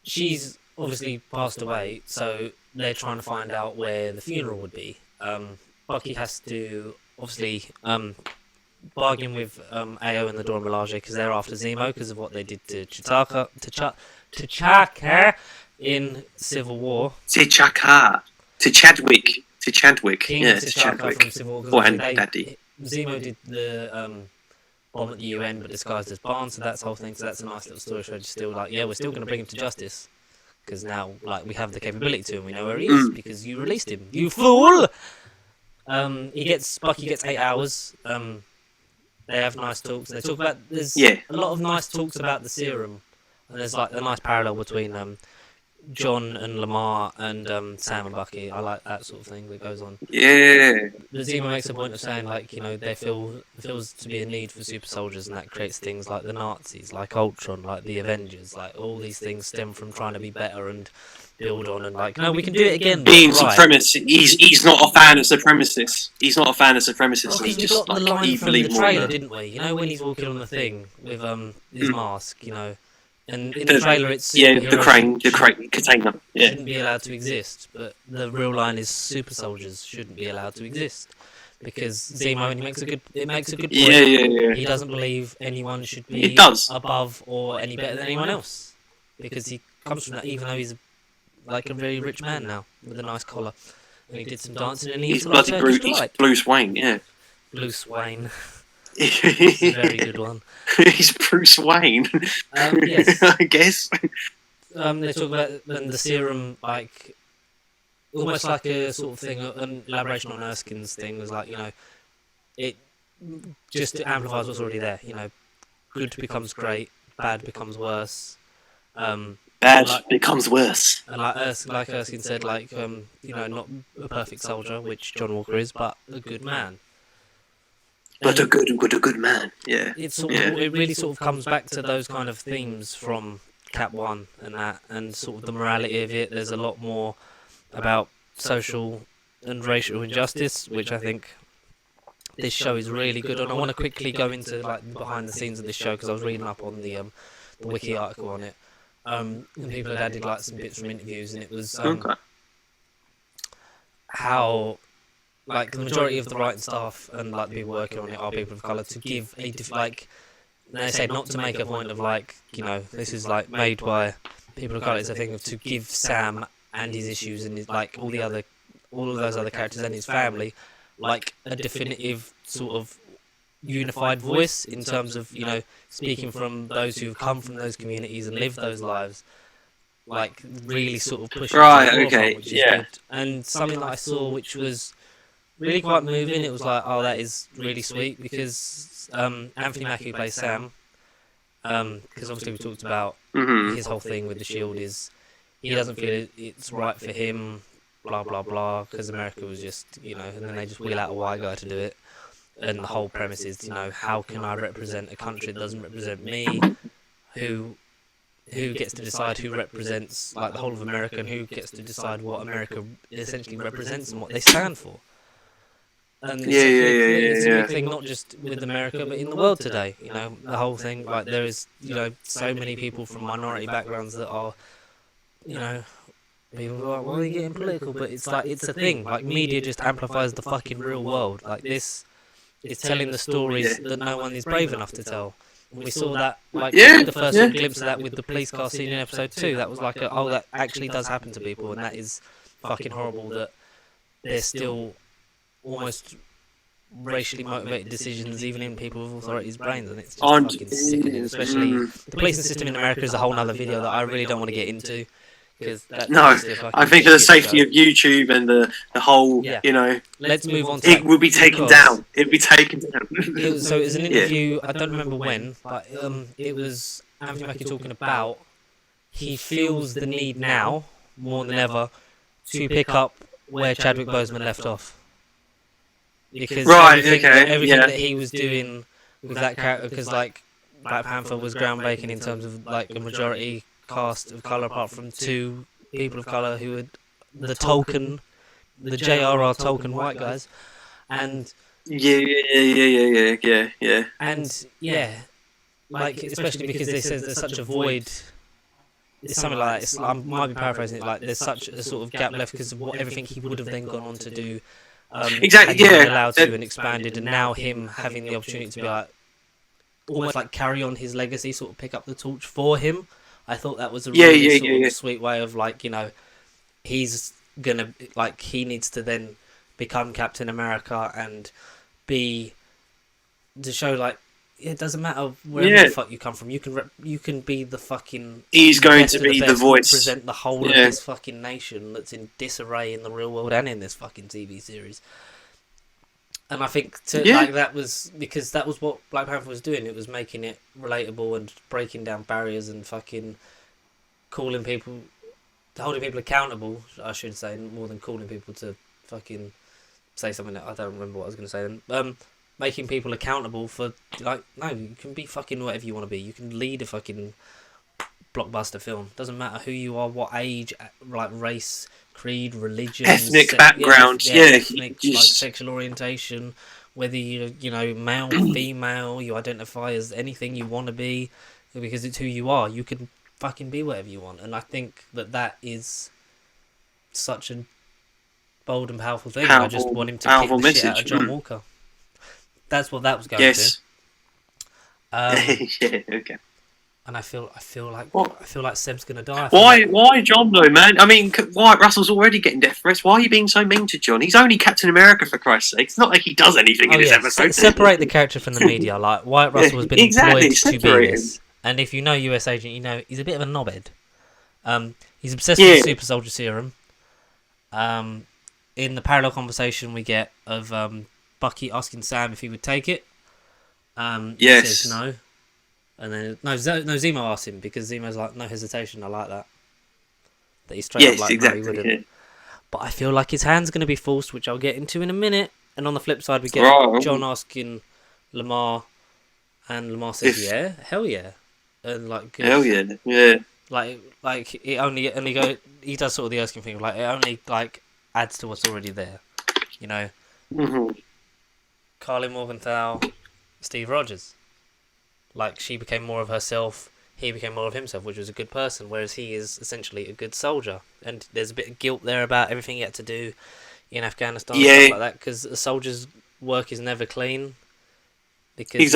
She's obviously passed away, so they're trying to find out where the funeral would be. Bucky has to obviously bargain with Ao and the Dora Milaje because they're after Zemo because of what they did to T'Chaka in Civil War. T'Chaka. To Chadwick. King Yeah, T'Chaka from Civil War. 'Cause Oh, and obviously Daddy. Zemo did the bomb at the UN but disguised as Barnes, so that's the whole thing. So that's a nice little story. So just still like, yeah, we're still going to bring him to justice because now like we have the capability to, and we know where he is because you released him, you fool. Bucky gets 8 hours. They have nice talks. They talk about there's a lot of nice talks about the serum And there's like a nice parallel between John and Lamar and Sam and Bucky. I like that sort of thing that goes on. Yeah. The Zemo makes a point of saying, like, you know, there feels to be a need for super soldiers, and that creates things like the Nazis, like Ultron, like the Avengers, like all these things stem from trying to be better and build on, and like, no, we can do it again. Being right. supremacist, he's not a fan of supremacists. He's not a fan of supremacists. Because we got the line from the trailer, didn't we? You know, when he's walking on the thing with his mask, you know. And in the trailer, it's the crane container. Yeah. Shouldn't be allowed to exist, but the real line is super soldiers shouldn't be allowed to exist, because Zemo, and he makes a good point. Yeah. He doesn't believe anyone should be above or any better than anyone else, because he comes from that. Even though he's like a very rich man now with a nice collar, and he did some dancing, and he's bloody Bruce Wayne. Yeah. Bruce Wayne. It's a very good one. He's Bruce Wayne. Yes. I guess. They talk about the serum, like almost like a sort of thing, an elaboration on Erskine's thing was like, you know, it just amplifies what's already there. You know, good becomes great, bad becomes worse. Bad becomes worse. And like Erskine said, like you know, not a perfect soldier, which John Walker is, but a good man. But a good man, yeah. It really sort of comes back to those kind of themes from Cap 1 and that, and sort of the morality of it. There's a lot more about social and racial injustice, which I think this show is really good on. I want to quickly go into like behind the scenes of this show, because I was reading up on the wiki article on it, and people had added like some bits from interviews, and it was how, like, the majority of the writing staff and like the people working on it are people of colour, to give a like, they say not to make a point of like, you know, this is like made by people of colour. It's a thing of to give Sam and his issues and his, like all of those other characters and his family, like a definitive sort of unified voice in terms of, you know, speaking from those who've come from those communities and lived those lives. Like really sort of pushing which is good. And something that I saw which was really quite moving. It was like, oh, that is really sweet, because Anthony Mackie, who plays Sam, because obviously we talked about his whole thing with the Shield is he doesn't feel it's right for him, blah blah blah, because America was just, you know, and then they just wheel out a white guy to do it, and the whole premise is, you know, how can I represent a country that doesn't represent me, who gets to decide who represents like the whole of America, and who gets to decide what America essentially represents and what they stand for. And it's a big thing, not just with America, but in the world today. You know, the whole thing, like, there is, you know, so many people from minority backgrounds that are, you know, people are like, why are you getting political? But it's like, it's a thing. Like, media just amplifies the fucking real world. Like, this is telling the stories that no one is brave enough to tell. And we saw that, like, the first glimpse of that with the police car scene in episode 2. That was like, oh, that actually does happen to people, and that is fucking horrible that there's still almost racially motivated decisions even in people with authority's brains, and it's just fucking sickening. Especially the policing system in America is a whole nother video that I really don't want to get into, because I think for the safety of YouTube and the whole, you know, let's move on to it will be taken down. It'll be taken down. So it was an interview, I don't remember when, but it was Anthony Mackie talking about he feels the need now more than ever to pick up where Chadwick Boseman left off. Because everything that he was doing with that character, because like Black Panther was groundbreaking in terms of like a majority cast of colour, apart from 2 people of colour who were the J.R.R. Tolkien white guys, and and like, especially because they said there's such a void. It's something like that. I might be paraphrasing it. Like, there's such a sort of gap left because of what everything he would have then gone on to do. Exactly. Been allowed to and expanded, and now him having the opportunity to be like almost like carry on his legacy, sort of pick up the torch for him. I thought that was a really sweet way of, like, you know, he's gonna, like, he needs to then become Captain America and be to show, like, it doesn't matter wherever the fuck you come from. You can be the fucking. He's going to be the voice. Represent the whole of this fucking nation that's in disarray in the real world and in this fucking TV series. And I think that was because that was what Black Panther was doing. It was making it relatable and breaking down barriers and fucking calling people, holding people accountable. I should say more than calling people to fucking say something that I don't remember what I was going to say. Then making people accountable for no, you can be fucking whatever you want to be. You can lead a fucking blockbuster film. Doesn't matter who you are, what age, like race, creed, religion, ethnic background, ethnic, like sexual orientation, whether you male, female, you identify as anything you want to be, because it's who you are. You can fucking be whatever you want, and I think that is such a bold and powerful thing. I just want him to kick the shit out of John Walker. That's what that was going to. Yeah, okay. And I feel like Seb's gonna die. Why John though, man? I mean, Wyatt Russell's already getting death threats. Why are you being so mean to John? He's only Captain America, for Christ's sake. It's not like he does anything in this episode. Separate the character from the media. Like Wyatt Russell has been employed to be this, and if you know US Agent, you know he's a bit of a knobhead. He's obsessed with the super soldier serum. In the parallel conversation we get of Bucky asking Sam if he would take it, he says no. And then Zemo asked him, because Zemo's like, no hesitation, I like that. That he's straight up like, exactly, no, he wouldn't. Yeah. But I feel like his hand's going to be forced, which I'll get into in a minute. And on the flip side, we get John asking Lamar, and Lamar says, yeah, hell yeah. And like, good. Hell yeah, yeah. Like it only he does sort of the Erskine thing, like it only like adds to what's already there, you know. Mm-hmm. Carly Morgenthau, Steve Rogers. Like, she became more of herself, he became more of himself, which was a good person, whereas he is essentially a good soldier. And there's a bit of guilt there about everything he had to do in Afghanistan and stuff like that, because a soldier's work is never clean. Because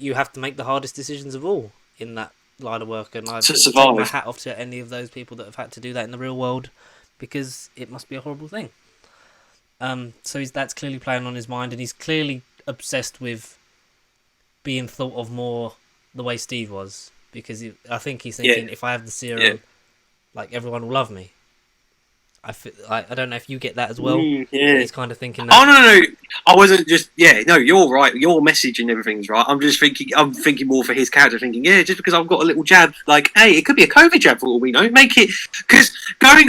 you have to make the hardest decisions of all in that line of work. And I take my hat off to any of those people that have had to do that in the real world, because it must be a horrible thing. So that's clearly playing on his mind, and he's clearly obsessed with being thought of more the way Steve was, because I think he's thinking, if I have the serum, like everyone will love me. I don't know if you get that as well. He's kind of thinking that. Oh no, I wasn't just. Yeah, no, you're right. Your message and everything's right. I'm thinking more for his character. Thinking, just because I've got a little jab, like, hey, it could be a COVID jab for all we know. Make it, because going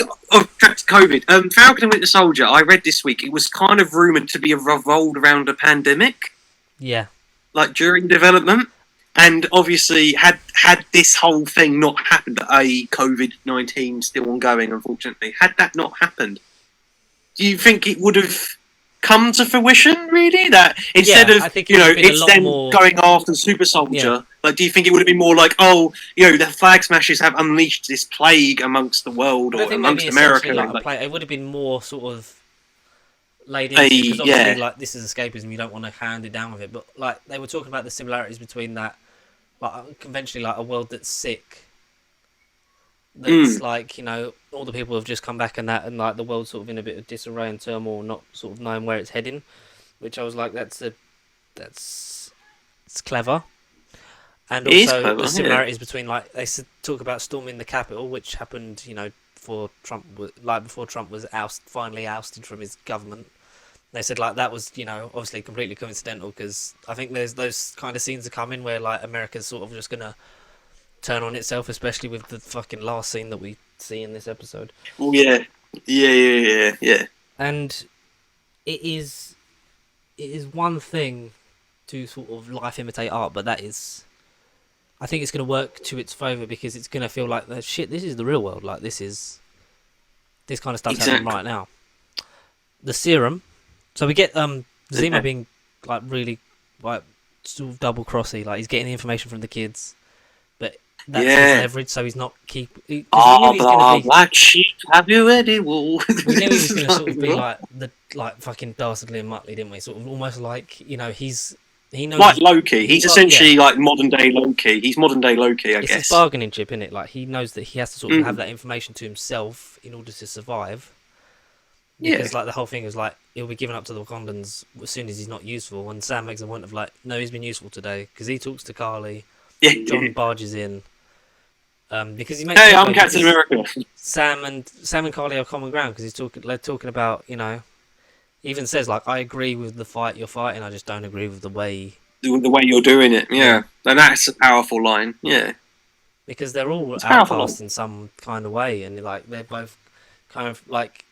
back to COVID. Falcon and Winter Soldier. I read this week. It was kind of rumored to be revolved around a pandemic. Yeah. Like during development, and obviously had this whole thing not happened, COVID-19 still ongoing, unfortunately, had that not happened, do you think it would have come to fruition, really? That instead of, it's them going after the super soldier, like, do you think it would have been more like, the Flag Smashers have unleashed this plague amongst the world, or amongst America? It would have been more sort of laid into, because obviously, like, this is escapism, you don't want to hand it down with it, but like they were talking about the similarities between that, like conventionally, like a world that's sick, that's like, all the people have just come back and that, and like the world's sort of in a bit of disarray and turmoil, not sort of knowing where it's heading, which I was like, it's clever. And also the similarities between, like, they talk about storming the Capitol, which happened, before Trump was finally ousted from his government. They said, like, that was, obviously completely coincidental, because I think there's those kind of scenes are coming where, like, America's sort of just going to turn on itself, especially with the fucking last scene that we see in this episode. Oh, yeah. Yeah. And it is one thing to sort of life imitate art, but I think it's going to work to its favour, because it's going to feel like, shit, this is the real world. Like, this kind of stuff's happening right now. The serum. So we get Zemo being, like, really, like, sort of double-crossy. Like, he's getting the information from the kids, but that's his leverage, so he's not black sheep, have you any wool? We knew he was going to sort of be like fucking Dastardly and Muttley, didn't we? Sort of almost like, he knows... Like Loki. He's essentially like modern-day Loki. He's modern-day Loki, I guess. It's his bargaining chip, isn't it? Like, he knows that he has to sort of have that information to himself in order to survive. Because, like, the whole thing is, like, he'll be given up to the Wakandans as soon as he's not useful, and Sam makes a point of, like, no, he's been useful today, because he talks to Carly, John barges in, because he makes... Hey, I'm Captain America. Sam and Carly are common ground, because they're talking about, even says like, I agree with the fight you're fighting, I just don't agree with the way. The way you're doing it, yeah. And that's a powerful line, yeah. Because they're all It's a powerful outcast line. in some kind of way, and like they're both kind of like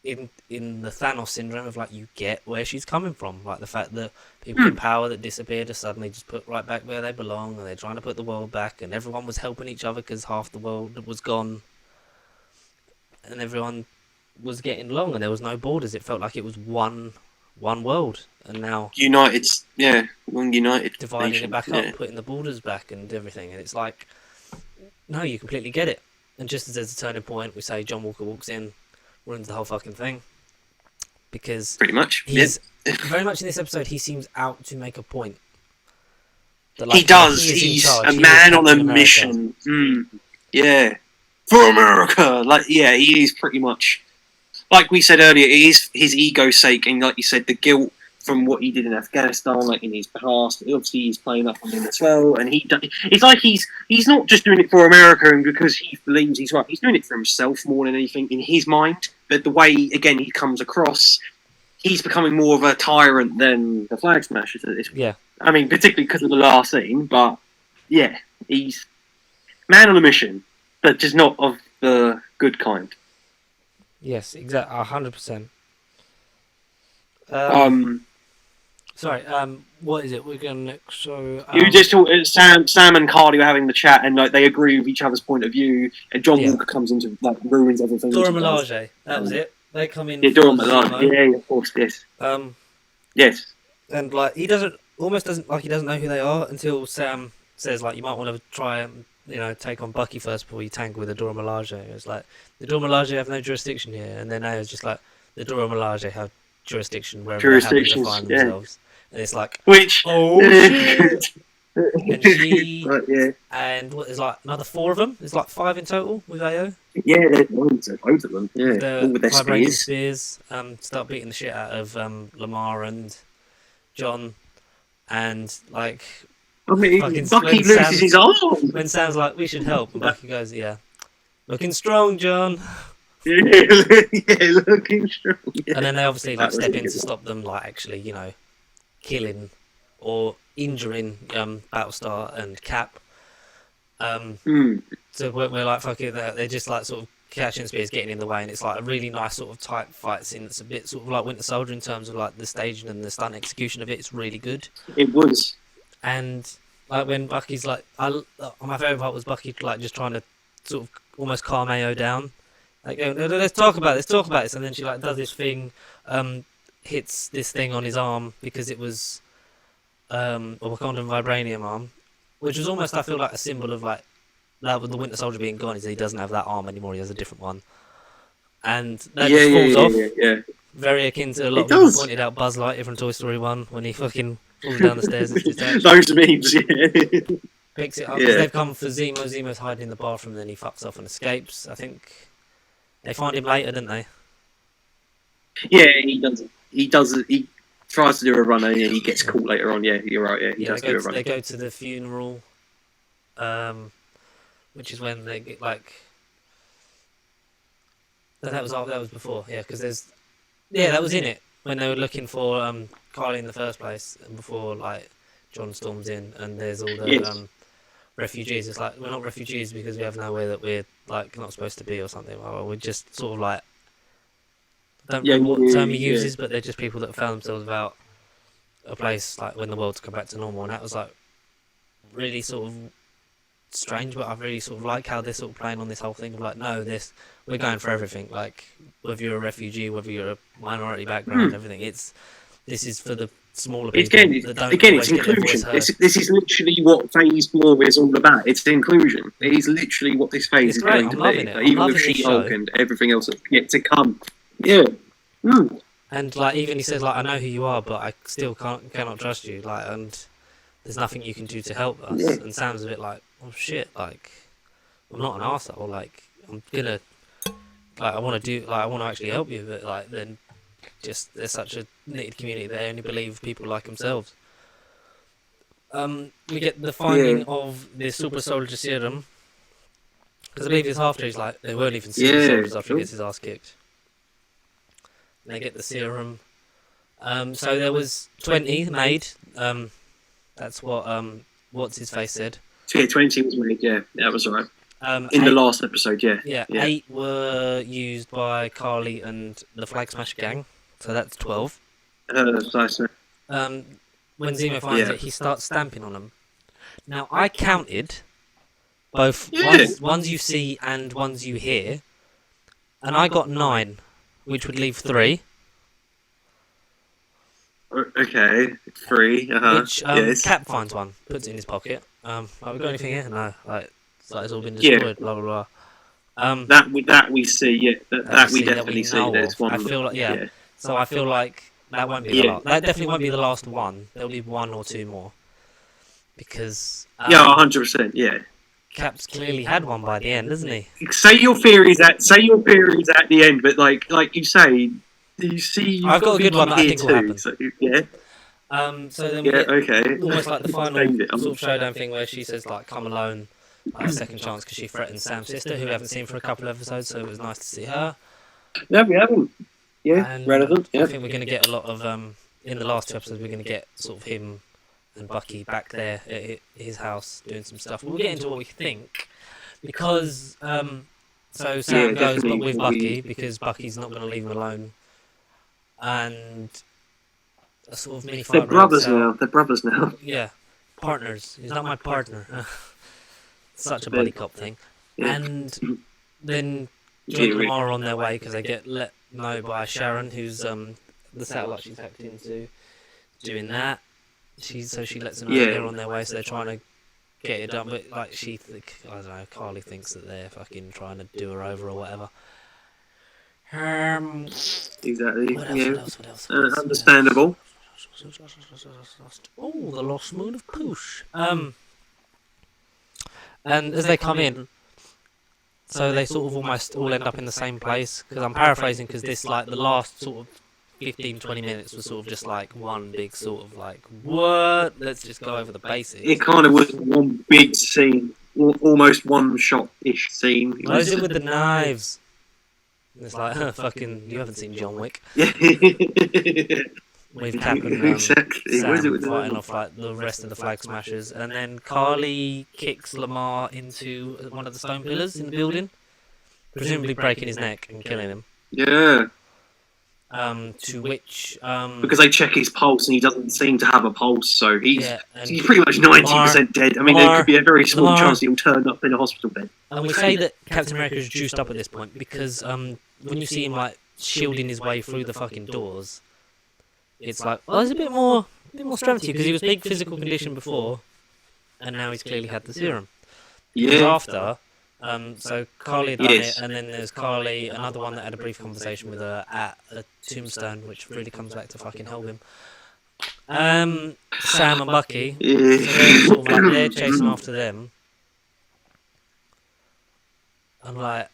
in the Thanos syndrome of like, you get where she's coming from, like the fact that people in power that disappeared are suddenly just put right back where they belong, and they're trying to put the world back, and everyone was helping each other because half the world was gone, and everyone was getting along, and there was no borders. It felt like it was one world, and now United, yeah, one united dividing nation, it back yeah. up, putting the borders back and everything, and it's like, no, you completely get it. And just as there's a turning point, we say John Walker walks in, ruins the whole fucking thing, because Pretty much, he's yeah. very much in this episode, he seems out to make a point. That, He does. is in He's charge. a He is man on a Captain America. mission. Yeah, for America. Like, yeah, he is pretty much. Like we said earlier, it is his ego's sake, and like you said, the guilt from what he did in Afghanistan, like in his past. Obviously, he's playing up on him as well, and it's like he's not just doing it for America and because he believes he's right. He's doing it for himself more than anything in his mind. But the way, again, he comes across, he's becoming more of a tyrant than the Flag Smashers at this point. Yeah. I mean, particularly because of the last scene, but yeah, he's man on a mission, but just not of the good kind. Yes, exactly, 100%. Sorry. What is it? We're going next. So You just talk, Sam and Carly were having the chat, and like they agree with each other's point of view, and John Walker comes into like ruins everything. Dora Milaje, that was it. They come in. Yeah, Dora Milaje. Yeah, of course, yes. Yes. And like he doesn't know who they are until Sam says like, you might want to try and take on Bucky first before you tangle with the Dora Milaje. It's like the Dora Milaje have no jurisdiction here, and then Ao's just like, the Dora Milaje have jurisdiction wherever they're happy to find themselves. And it's like, oh shit! And she and what is like another 4 of them? There's like 5 in total with AO. Yeah, there's loads of both of them. Yeah, all with their vibrating spears. Start beating the shit out of Lamar and John, and like, I mean, fucking Bucky loses his arm. When Sam's like, we should help, and Bucky goes, yeah, looking strong, John. Yeah, looking strong. Yeah. And then they obviously like That was step a in good to stop them, like actually, killing or injuring Battlestar and Cap. So we're like, fuck it, they're just like sort of catching spears, getting in the way, and it's like a really nice sort of tight fight scene. That's a bit sort of like Winter Soldier in terms of like the staging and the stunt execution of it. It's really good. It was. And like when Bucky's like, my favorite part was Bucky like just trying to sort of almost calm AO down. Like, no, let's talk about this, and then she like does this thing, hits this thing on his arm because it was a Wakandan vibranium arm, which was almost, I feel like, a symbol of like that with the Winter Soldier being gone, is that he doesn't have that arm anymore, he has a different one, and that just falls off. Yeah. Very akin to a lot of people pointed out Buzz Lightyear from Toy Story 1 when he fucking falls down the stairs. And just those memes, yeah. Picks it up because they've come for Zemo. Zemo's hiding in the bathroom, and then he fucks off and escapes. I think they find him later, don't they? Yeah, he does. He tries to do a runner, and he gets caught later on. Yeah, you're right. Yeah, he does do a runner. They go to the funeral, which is when they get like. That was before, yeah, because that was in it when they were looking for Carly in the first place, and before like John storms in, and there's all the refugees. It's like, we're not refugees because we have nowhere that we're like not supposed to be or something. Well, we're just sort of like, I don't know what term he uses, but they're just people that have found themselves without a place like when the world's come back to normal, and that was like really sort of strange, but I really sort of like how they're sort of playing on this whole thing of like, no, we're going for everything, like whether you're a refugee, whether you're a minority background, everything. This is for the smaller people. Again, it's inclusion. This is literally what Phase 4 is all about. It's inclusion. It is literally what this phase is going to be. Like, even with She-Hulk and everything else that's yet to come. Yeah. And like, even he says like, I know who you are, but I still cannot trust you. Like, and there's nothing you can do to help us. Yeah. And Sam's a bit like, oh shit, like, I'm not an arsehole. Like, I'm gonna, like, I want to actually help you, but like, then just there's such a knitted community, they only believe people like themselves. We get the finding of the super soldier serum, because I believe it's after he's like, they weren't even super soldiers after he gets his ass kicked. They get the serum, So there was 20 made. That's what what's his face said. So yeah, 20 was made. Yeah, that was right. In Eight, the last episode, yeah. yeah, 8 were used by Carly and the Flag Smash gang. So that's 12. That's nice. When Zemo finds it, he starts stamping on them. Now I counted both ones you see and ones you hear, and I got 9, which would leave 3. Okay, 3. Which yes. Cap finds one, puts it in his pocket. Have we got anything here? No. It's like it's all been destroyed. Blah blah blah. That we see. Yeah, that we definitely see. There's one. I feel like So I feel like that won't be the last. That definitely won't be the last one. There'll be 1 or 2 more. Because 100%. Yeah. Cap's clearly had one by the end, hasn't he? Say your theories at the end, but like you say, you see. I've got a good one that I think will happen. So, yeah. So then we get okay. almost like the final sort of showdown thing where she says like, "Come alone." Like a second chance because she threatened Sam's sister, who we haven't seen for a couple of episodes, so it was nice to see her. Yeah, we haven't. Yeah, and relevant. Yeah. I think we're going to get a lot of in the last 2 episodes. We're going to get sort of him and Bucky back there at his house doing some stuff. We'll get into what we think because so Sam goes with Bucky because Bucky's not going to leave him alone, and a sort of mini fight. They're brothers now. They're brothers now. Yeah, partners. He's not my partner. Such a buddy cop thing. Yeah. And then John and Lamar are on their way because they get let know by Sharon, who's the satellite she's hacked into, doing that. She lets them know they're on their way, so they're trying to get it done. But like I don't know, Carly thinks that they're fucking trying to do her over or whatever. Exactly. What else? Understandable. Oh, the lost moon of Poosh. And as they come in, so they sort of almost all end up in the same place. Because I'm paraphrasing, because this, like, the last sort of 15-20 minutes was sort of just like one big sort of like, what? Let's just go over the basics. It kind of was one big scene, almost one shot-ish scene. What is it with the knives? It's like, fucking, you haven't seen John Wick. With Cap and Sam fighting off like the rest of the Flag Smashers, and then Carly kicks Lamar into one of the stone pillars in the building, presumably breaking his neck and killing him. Yeah. To which because they check his pulse and he doesn't seem to have a pulse, so he's pretty much 90% dead. I mean, there could be a very small chance he'll turn up in a hospital bed. And we say that Captain America is juiced up at this point because when you see him like shielding his way through the fucking doors, it's like, well, there's a bit more strength to you because he was peak physical condition before, and now he's clearly had the serum. Yeah. After, so Carly had done it, and then there's Carly, another one that had a brief conversation with her at a tombstone, which really comes back to fucking help him. Sam and Bucky, so they're sort of like they're chasing after them, and like.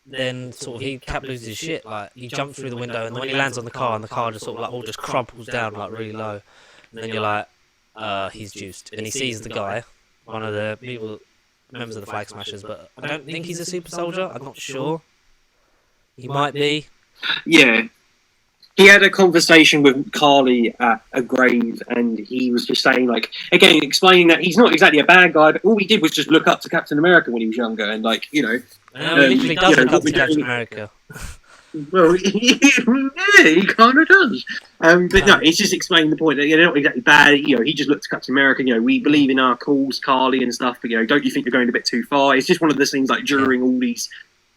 Then sort of Cap loses his shit, like he jumps through the window, and then when he lands on the car, and the car just sort of like all just crumples down like really low, and then you're like, he's juiced, and he sees the guy, one of the members of the Flag Smashers, but I don't think he's a super soldier. I'm not sure. He might be. Yeah. He had a conversation with Carly at a grave, and he was just saying, like, again, explaining that he's not exactly a bad guy, but all he did was just look up to Captain America when he was younger, and, like, you know... he literally does look up to Captain America. Well, yeah, he kind of does. But no, it's just explaining the point that they're not exactly bad. You know, he just looked to Captain America. You know, we believe in our cause, Carly, and stuff, but, you know, don't you think you're going a bit too far? It's just one of those things, like, during all these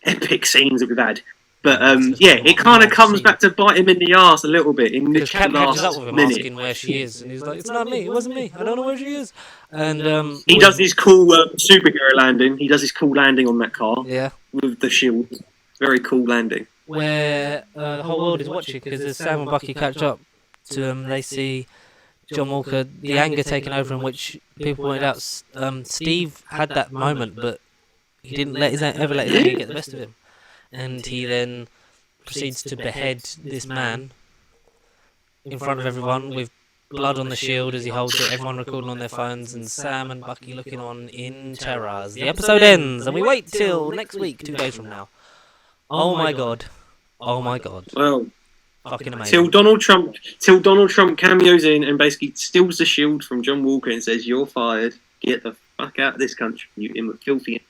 epic scenes that we've had. But it kind of comes back to bite him in the arse a little bit in the last Cap catches up with him minute. asking where she is, and he's like, "It's not me. It wasn't me. I don't know where she is." And he does his cool superhero landing. He does his cool landing on that car. Yeah, with the shield. Very cool landing. Where the whole world is watching because as Sam and Bucky catch up to him, they see John Walker, the anger taken over him, which people pointed out. Steve had that moment, but he didn't ever let his anger get the best of him. And he then proceeds to behead this man in front of everyone with blood on the shield as he holds it, everyone recording on their phones, and Sam and Bucky looking on in terror as the episode ends, and we wait till next week, 2 days from now. Oh my god. Oh my god. Well, Fucking amazing. Till Donald Trump cameos in and basically steals the shield from John Walker and says, "You're fired. Get the fuck out of this country, you filthy."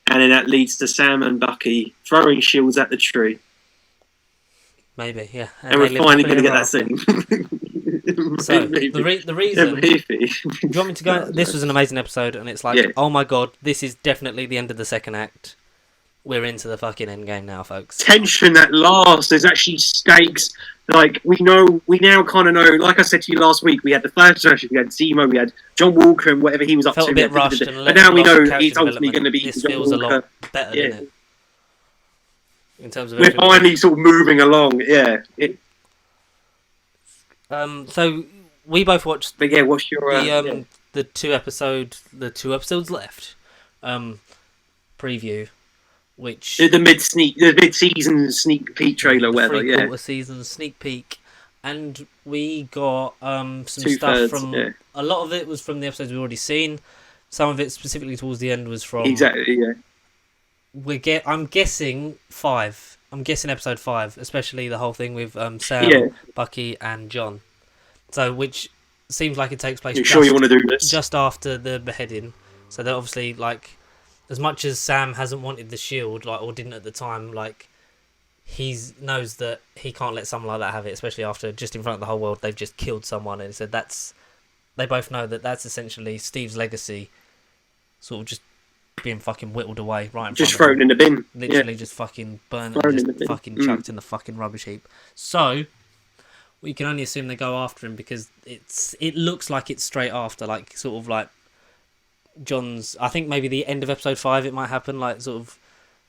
And then that leads to Sam and Bucky throwing shields at the tree. Maybe, yeah. And we're finally going to get that scene. So, the reason... Do you want me to go... This was an amazing episode, and it's like, oh my god, this is definitely the end of the second act. We're into the fucking end game now, folks. Tension at last. There's actually stakes. Like, we now kind of know, like I said to you last week, we had the first version, we had Zemo, we had John Walker and whatever he was up Felt to. a bit rushed, but now we know it's ultimately going to be this John feels Walker. a lot better, doesn't it? In terms of we're finally sort of moving along, yeah. So we both watched. But yeah, what's your the two episodes left preview, which the mid-season sneak peek trailer, whatever. Yeah, quarter season sneak peek, and we got some stuff Two-thirds, from. Yeah. A lot of it was from the episodes we've already seen. Some of it specifically towards the end was from. Exactly. Yeah. I'm guessing 5. I'm guessing episode 5, especially the whole thing with Sam, Bucky, and John. So, which seems like it takes place. You sure you want to do this? Just after the beheading. So they're obviously like, as much as Sam hasn't wanted the shield, like, or didn't at the time, like, he knows that he can't let someone like that have it, especially after just in front of the whole world they've just killed someone, and he said they both know that that's essentially Steve's legacy, sort of just being fucking whittled away right in just front of thrown in the bin. Literally just fucking burnt and just fucking chucked in the fucking rubbish heap. So we can only assume they go after him because it looks like it's straight after, like sort of like John's. I think maybe the end of episode 5 it might happen, like sort of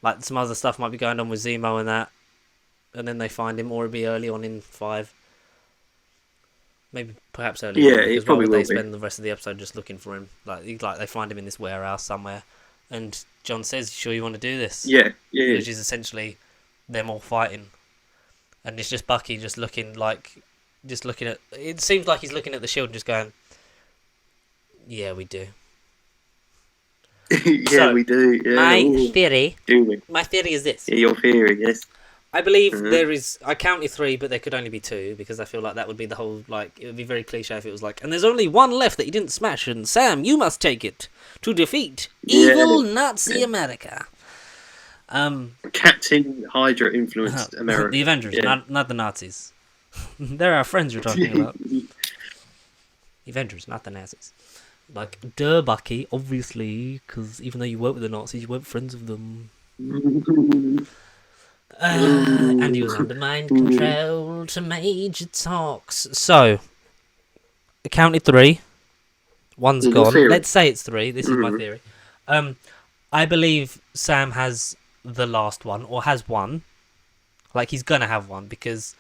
like some other stuff might be going on with Zemo and that, and then they find him, or it'll be early on in 5. Maybe perhaps early. Yeah, on, because it probably why would will they spend the rest of the episode just looking for him? Like they find him in this warehouse somewhere. And John says, "Sure, you want to do this?" Yeah. Which is essentially them all fighting, and it's just Bucky just looking at. It seems like he's looking at the shield and just going, "Yeah, we do." We do. Yeah. My theory. Do we? My theory is this. Yeah, your theory, yes. I believe there is. I counted 3, but there could only be 2 because I feel like that would be the whole. Like, it would be very cliche if it was like, and there's only one left that you didn't smash, and Sam, you must take it to defeat evil Nazi America. Captain Hydra influenced America. The Avengers, not the Nazis. They're our friends you're talking about. The Avengers, not the Nazis. Like, duh, Bucky, obviously, because even though you work with the Nazis, you weren't friends with them. And he was under mind control to Major Talks. So, I counted 3. One's gone. Theory. Let's say it's 3. This is my theory. I believe Sam has the last one, or has one. Like, he's gonna have one, because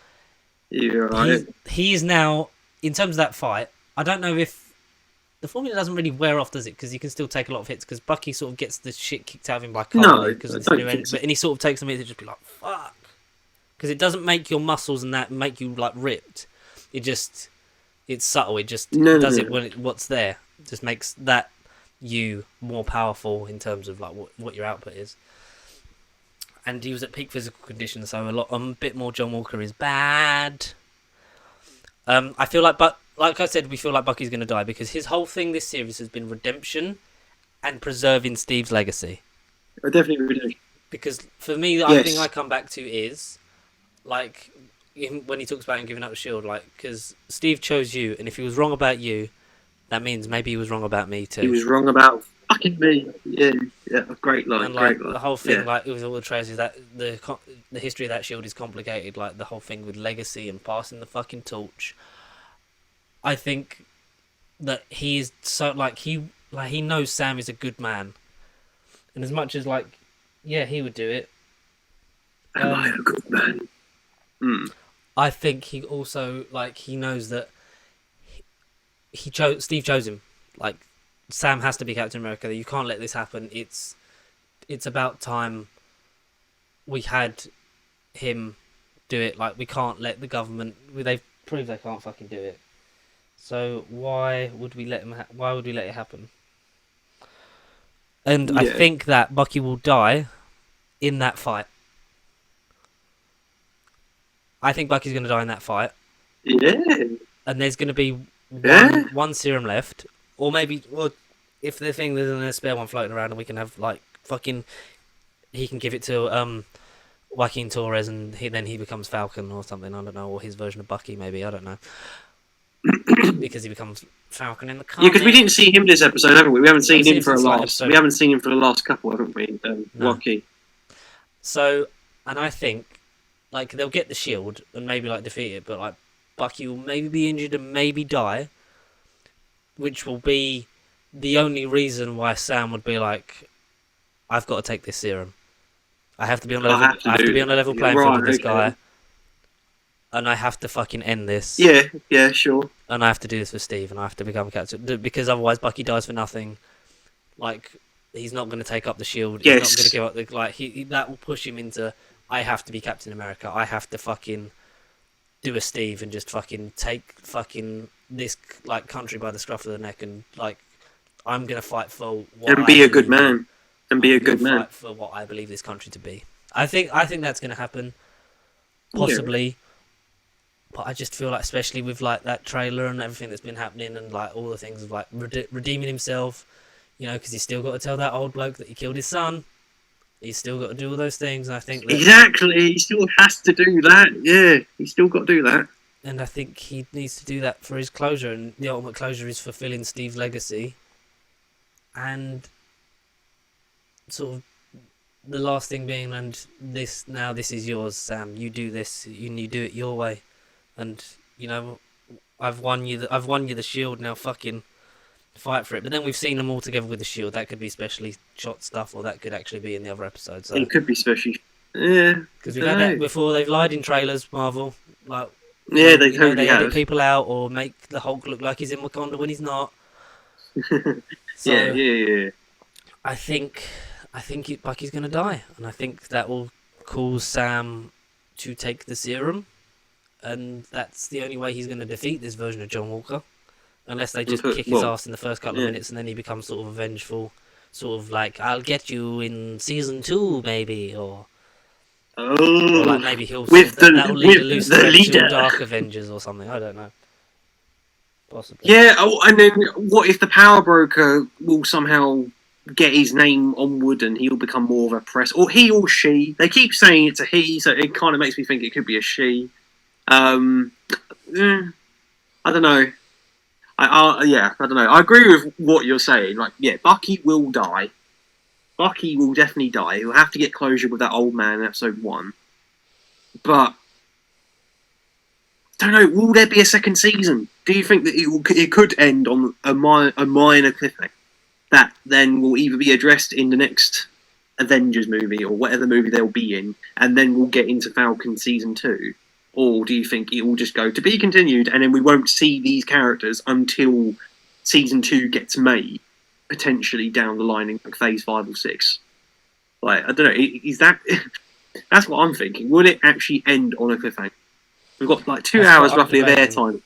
he's now, in terms of that fight, I don't know if the formula doesn't really wear off, does it? Because you can still take a lot of hits, because Bucky sort of gets the shit kicked out of him by Carly, because it's new end, and he sort of takes some hits and just be like, fuck. Because it doesn't make your muscles and that make you, like, ripped. It's subtle. It just does it when what's there. It just makes that you more powerful in terms of, like, what your output is. And he was at peak physical condition, so a bit more John Walker is bad. I feel like, but like I said, we feel like Bucky's going to die because his whole thing this series has been redemption and preserving Steve's legacy. I definitely do. Because for me, the thing I come back to is, like, when he talks about him giving up the shield, like, because Steve chose you, and if he was wrong about you, that means maybe he was wrong about me too. He was wrong about fucking me. Yeah, great line. And like great line. the whole thing, like with all the trailers, is that the history of that shield is complicated. Like the whole thing with legacy and passing the fucking torch. I think that he is so he knows Sam is a good man, and as much as he would do it. Am I a good man? I think he also he knows that Steve chose him. Like, Sam has to be Captain America. You can't let this happen. It's about time we had him do it. Like, we can't let the government. They've proved they can't fucking do it. So why would we let him? Why would we let it happen? And I think that Bucky will die in that fight. I think Bucky's going to die in that fight, Yeah. and there's going to be Yeah. one serum left, or maybe, well, if they think there's a spare one floating around, and we can have like fucking, he can give it to Joaquin Torres, and then he becomes Falcon or something. I don't know, or his version of Bucky, maybe. I don't know, because he becomes Falcon in the Yeah, comic. because we didn't see him this episode, haven't we? We haven't seen him for a last. episode. We haven't seen him for the last couple, haven't we? No. Joaquin. So, and I think, like, they'll get the shield and maybe like defeat it, but like Bucky will maybe be injured and maybe die, which will be the only reason why Sam would be like, I've got to take this serum. I have to be on a level. I have to be on a level playing field with this guy, and I have to fucking end this. Yeah, sure. And I have to do this for Steve, and I have to become captain because otherwise Bucky dies for nothing. Like, he's not going to take up the shield. Yes. He's not going to give up the he that will push him into, I have to be Captain America. I have to fucking do a Steve and just fucking take fucking this like country by the scruff of the neck, and like, I'm going to fight for what And be I a good believe in. man. And be a good man. Fight for what I believe this country to be. I think that's going to happen, possibly. But I just feel like, especially with like that trailer and everything that's been happening, and like all the things of like redeeming himself, you know, because he's still got to tell that old bloke that he killed his son. He's still got to do all those things, and I think Exactly, he still has to do that. Yeah, he's still got to do that. And I think he needs to do that for his closure, and the ultimate closure is fulfilling Steve's legacy. And sort of the last thing being, and this is yours, Sam. You do this, you do it your way, and you know, I've won you the shield. Now fucking fight for it. But then we've seen them all together with the shield. That could be specially shot stuff, or that could actually be in the other episodes. So. It could be special. Yeah, because we've had that before. They've lied in trailers, Marvel. Like, yeah, they totally they edit have. people out or make the Hulk look like he's in Wakanda when he's not. So, yeah. I think Bucky's gonna die, and I think that will cause Sam to take the serum, and that's the only way he's gonna defeat this version of John Walker, unless they just kick his ass in the first couple of minutes, and then he becomes sort of a vengeful, sort of like, I'll get you in season 2, maybe, or like maybe he'll that'll lead a loose thread to Dark Avengers or something. I don't know. Possibly. Yeah. Oh, and then what if the Power Broker will somehow get his name onward and he'll become more of a press, or he or she? They keep saying it's a he, so it kind of makes me think it could be a she. I don't know. I don't know. I agree with what you're saying. Like, yeah, Bucky will die. Bucky will definitely die. He'll have to get closure with that old man in episode 1. But don't know. Will there be a second season? Do you think that it could end on a minor cliffhanger that then will either be addressed in the next Avengers movie or whatever movie they'll be in, and then we'll get into Falcon season 2? Or do you think it will just go to be continued, and then we won't see these characters until season 2 gets made, potentially down the line in like phase 5 or 6? Like, I don't know. Is that? That's what I'm thinking. Will it actually end on a cliffhanger? We've got like 2 hours roughly of airtime.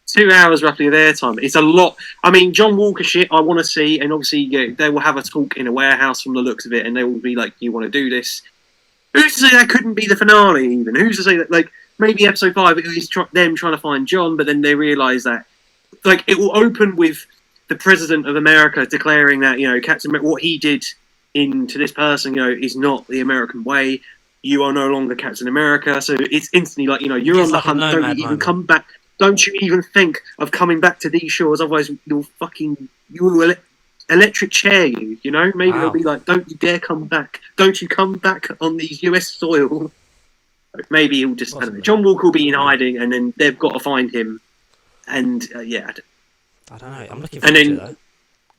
2 hours roughly of airtime. It's a lot. I mean, John Walker shit I want to see, and obviously they will have a talk in a warehouse from the looks of it, and they will be like, "You want to do this?" Who's to say that couldn't be the finale? Even who's to say that? Like, maybe episode 5 is them trying to find John, but then they realise that, like, it will open with the President of America declaring that, you know, Captain America, what he did to this person, you know, is not the American way. You are no longer Captain America. So it's instantly like, you know, you're on the hunt. Don't even come back. Don't you even think of coming back to these shores? Otherwise, you will electric chair you. You know, maybe they'll be like, don't you dare come back. Don't you come back on these US soil. Maybe he'll just, I don't know, John Walker will be in hiding, and then they've got to find him. And yeah, I don't know. I'm looking forward to it, though.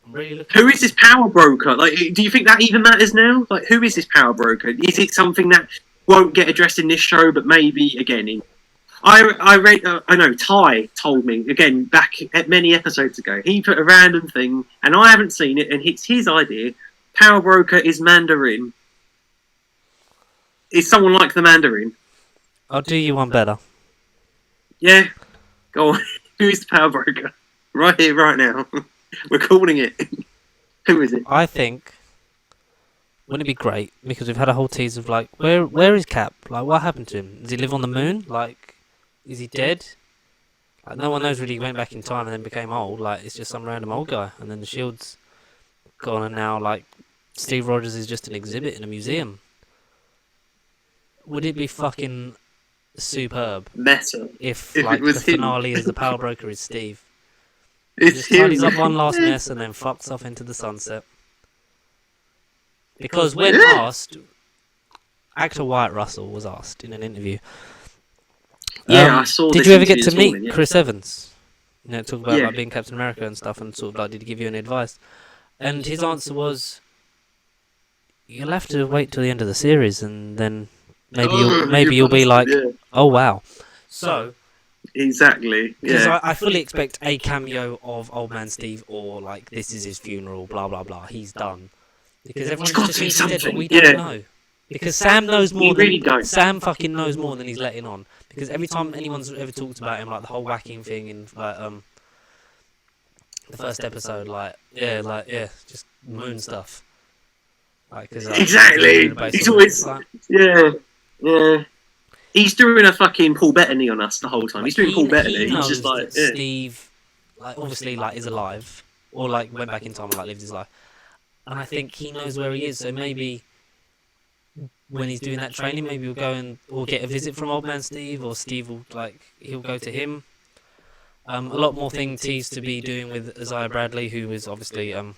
I'm really looking. Who is this Power Broker? Like, do you think that even matters now? Like, who is this Power Broker? Is it something that won't get addressed in this show, but maybe again in? I read. I know Ty told me again back at many episodes ago. He put a random thing, and I haven't seen it, and it's his idea. Power Broker is Mandarin. Is someone like the Mandarin? I'll do you one better. Yeah, go on. Who is the Power Broker? Right here, right now. We're calling it. Who is it? I think Wouldn't it be great? Because we've had a whole tease of like, where is Cap? Like, what happened to him? Does he live on the moon? Like, is he dead? Like, no one knows really. He went back in time and then became old. Like, it's just some random old guy. And then the Shield's gone, and now like Steve Rogers is just an exhibit in a museum. Would it be fucking superb Meta. if If like it was the him. finale is the power broker is Steve? It's Just him. tidies up one last mess and then fucks off into the sunset. Because when Yeah. asked, actor Wyatt Russell was asked in an interview. Yeah, I saw Did this you ever get interview to this meet morning, yeah. Chris Evans? You know, talk about Yeah. like being Captain America and stuff, and sort of like, did he give you any advice? And his answer was, "You'll have to wait till the end of the series, and then maybe you'll be like, Yeah, oh wow." So, exactly. because Yeah. I fully expect a cameo of Old Man Steve, or like this is his funeral, blah blah blah. He's done. Because everyone got just to be assumes he's dead, but something, we don't yeah. know. Because Sam knows more than really don't. Sam fucking knows more than he's letting on. Because every time anyone's ever talked about him, like the whole whacking thing in like the first episode, just moon stuff. Like, cause, Exactly. He's always like, yeah. He's doing a fucking Paul Bettany on us the whole time. He's doing Paul Bettany. He He's knows just like that Steve, like obviously, like is alive, or like went back in time and like lived his life. And I think he knows where he is. So maybe when he's doing that training, maybe he'll go and or get a visit from Old Man Steve, or Steve will he'll go to him. A lot more thing teased to be doing with Isaiah Bradley, who is obviously the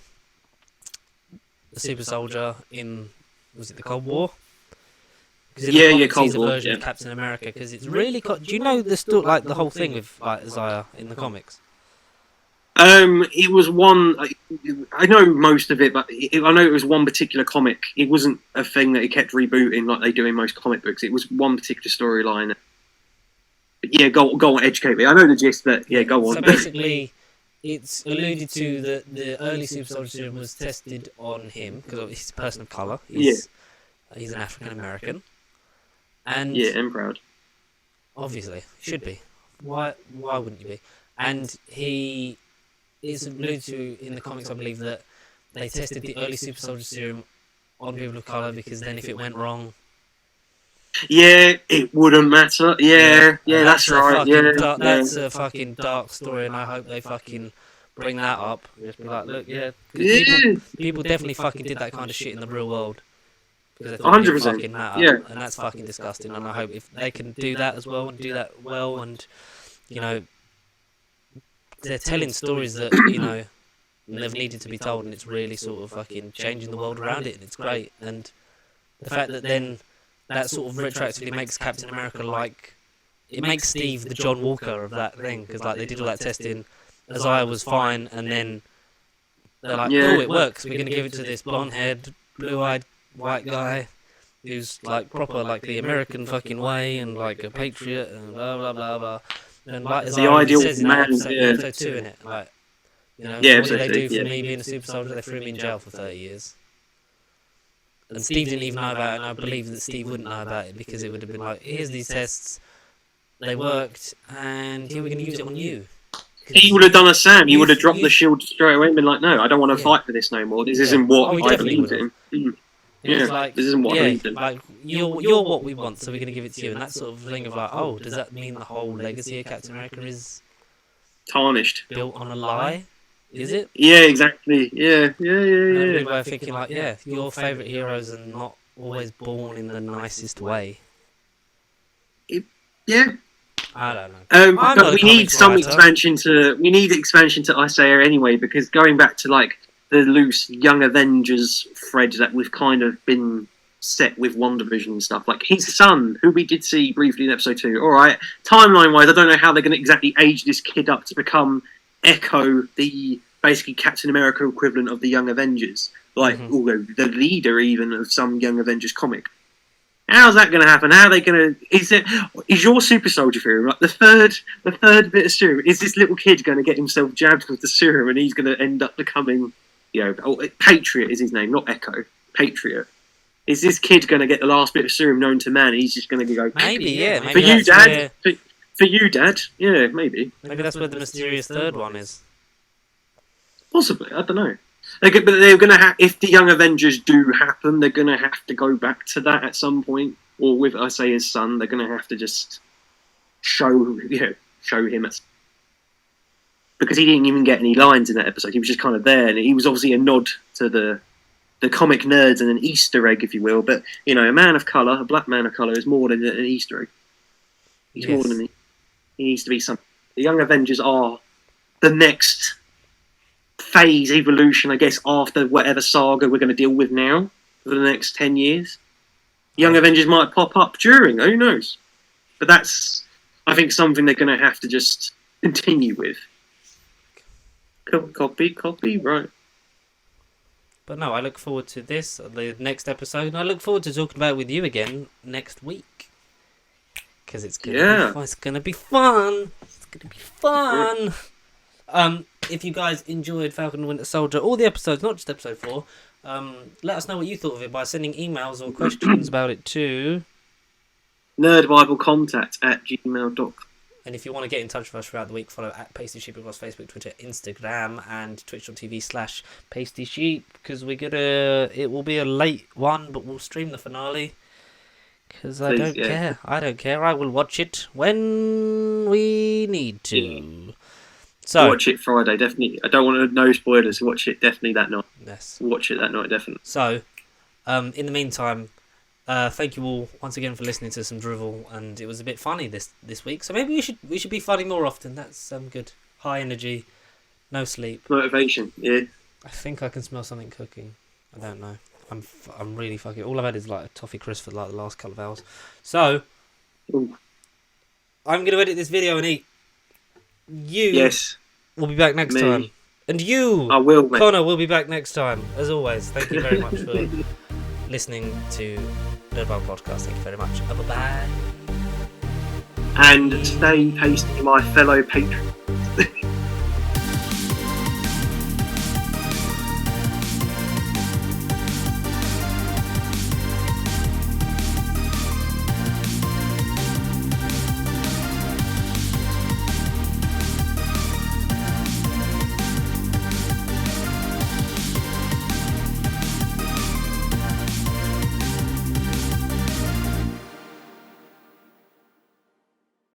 super soldier in, was it the Cold War? Cold He's a War, version of yeah. Captain America, because it's really do you know the whole thing with like Isaiah in the comics? It was one. I know most of it, but I know it was one particular comic. It wasn't a thing that it kept rebooting like they do in most comic books. It was one particular storyline. But yeah, go on, educate me. I know the gist, but yeah, go on. So basically, it's alluded to that the early super soldier serum was tested on him because he's a person of colour. He's an African American, and yeah, I'm proud. obviously should be. Why wouldn't you be? And he is alluded to in the comics, I believe, that they tested the early super soldier serum on people of colour because then if it went wrong, Yeah, it wouldn't matter. Yeah, that's right. Yeah, that's a fucking dark story, and I hope they fucking bring that up. Just be like, look, yeah, 'cause yeah. people definitely fucking did that kind of shit in the real world because they thought it didn't 100%, fucking matter, yeah. and that's fucking disgusting. And I hope if they can do that as well and do that well, and you know, they're telling stories that they've needed to be told, and it's really sort of fucking changing the world around it, and it's great. And the fact that then that sort of retroactively makes Captain America it makes Steve the John Walker of that thing, because like they did all that testing, Isaiah was fine, and then they're like, oh, it works, we're gonna give it to this blonde-haired, blue-eyed white guy who's like proper like the American fucking way and like a patriot and blah blah blah blah. And like The Isaiah ideal says in man, episode 2 in it, like, what Yeah, did they episode do two, for yeah. me being a super soldier? They threw me in jail for 30 years. And Steve didn't even know about it, and I believe that Steve wouldn't know about it because it would have been like, here's these tests, they worked, and yeah, we're going to use it on you. He would have done a Sam. He You- would have dropped you- the shield straight away and been like, "No, I don't want to Yeah. fight for this no more. This Yeah. isn't what Oh, he I definitely believed would've. in." It was Yeah, like, this isn't what I believed in. like, you're what we want, so we're going to give it to you. And that sort of thing of like, oh, does that mean the whole legacy of Captain America is Tarnished. built on a lie? Is it? Yeah, exactly. Yeah. And a weird way of thinking like, yeah, your favourite heroes are not always born in the nicest way. Yeah. I don't know. I'm not but a we need comics some writer. expansion to Isaiah anyway, because going back to like the loose Young Avengers thread that we've kind of been set with WandaVision and stuff, like his son, who we did see briefly in episode 2. All right, timeline wise, I don't know how they're going to exactly age this kid up to become Echo, the basically Captain America equivalent of the Young Avengers, like although the leader even of some Young Avengers comic. How's that going to happen? How are they going to? Is your super soldier theory like the third bit of serum? Is this little kid going to get himself jabbed with the serum and he's going to end up becoming, Patriot is his name, not Echo, Patriot. Is this kid going to get the last bit of serum known to man? And he's just going to go. Maybe, yeah. Maybe For you, that's Dad. For you, Dad. Yeah, maybe. Maybe that's where the mysterious third one is. Possibly. I don't know. But they're going to have, if the Young Avengers do happen, they're going to have to go back to that at some point. Or with, I say, his son, they're going to have to just show him because he didn't even get any lines in that episode. He was just kind of there, and he was obviously a nod to the comic nerds and an Easter egg, if you will. But a man of color, a black man of color, is more than an Easter egg. He's more than he needs to be something. The Young Avengers are the next phase evolution, I guess, after whatever saga we're going to deal with now for the next 10 years. Young Avengers might pop up during, who knows? But that's, I think, something they're going to have to just continue with. Copy, right. But no, I look forward to this, the next episode, and I look forward to talking about it with you again next week. Because it's going to be fun. It's going to be fun. If you guys enjoyed Falcon and Winter Soldier, all the episodes, not just episode 4, let us know what you thought of it by sending emails or questions about it to nerdbiblecontact@gmail.com. And if you want to get in touch with us throughout the week, follow at Pasty Sheep across Facebook, Twitter, Instagram, and twitch.tv/Pasty Sheep, because it will be a late one, but we'll stream the finale. Because I don't care. I will watch it when we need to. Yeah. So watch it Friday, definitely. I don't want no spoilers. Watch it definitely that night. Yes. Watch it that night, definitely. So, in the meantime, thank you all once again for listening to some drivel, and it was a bit funny this week. So maybe we should be funny more often. That's good. High energy, no sleep, motivation. Yeah. I think I can smell something cooking. I don't know. I'm really fucking. All I've had is like a toffee crisp for like the last couple of hours. So I'm gonna edit this video and eat. Yes. We'll be back next time. And you, I will, mate. Connor, will be back next time. As always, thank you very much for listening to Nerdball Podcast. Thank you very much. Bye-bye. And stay tasty, my fellow patrons.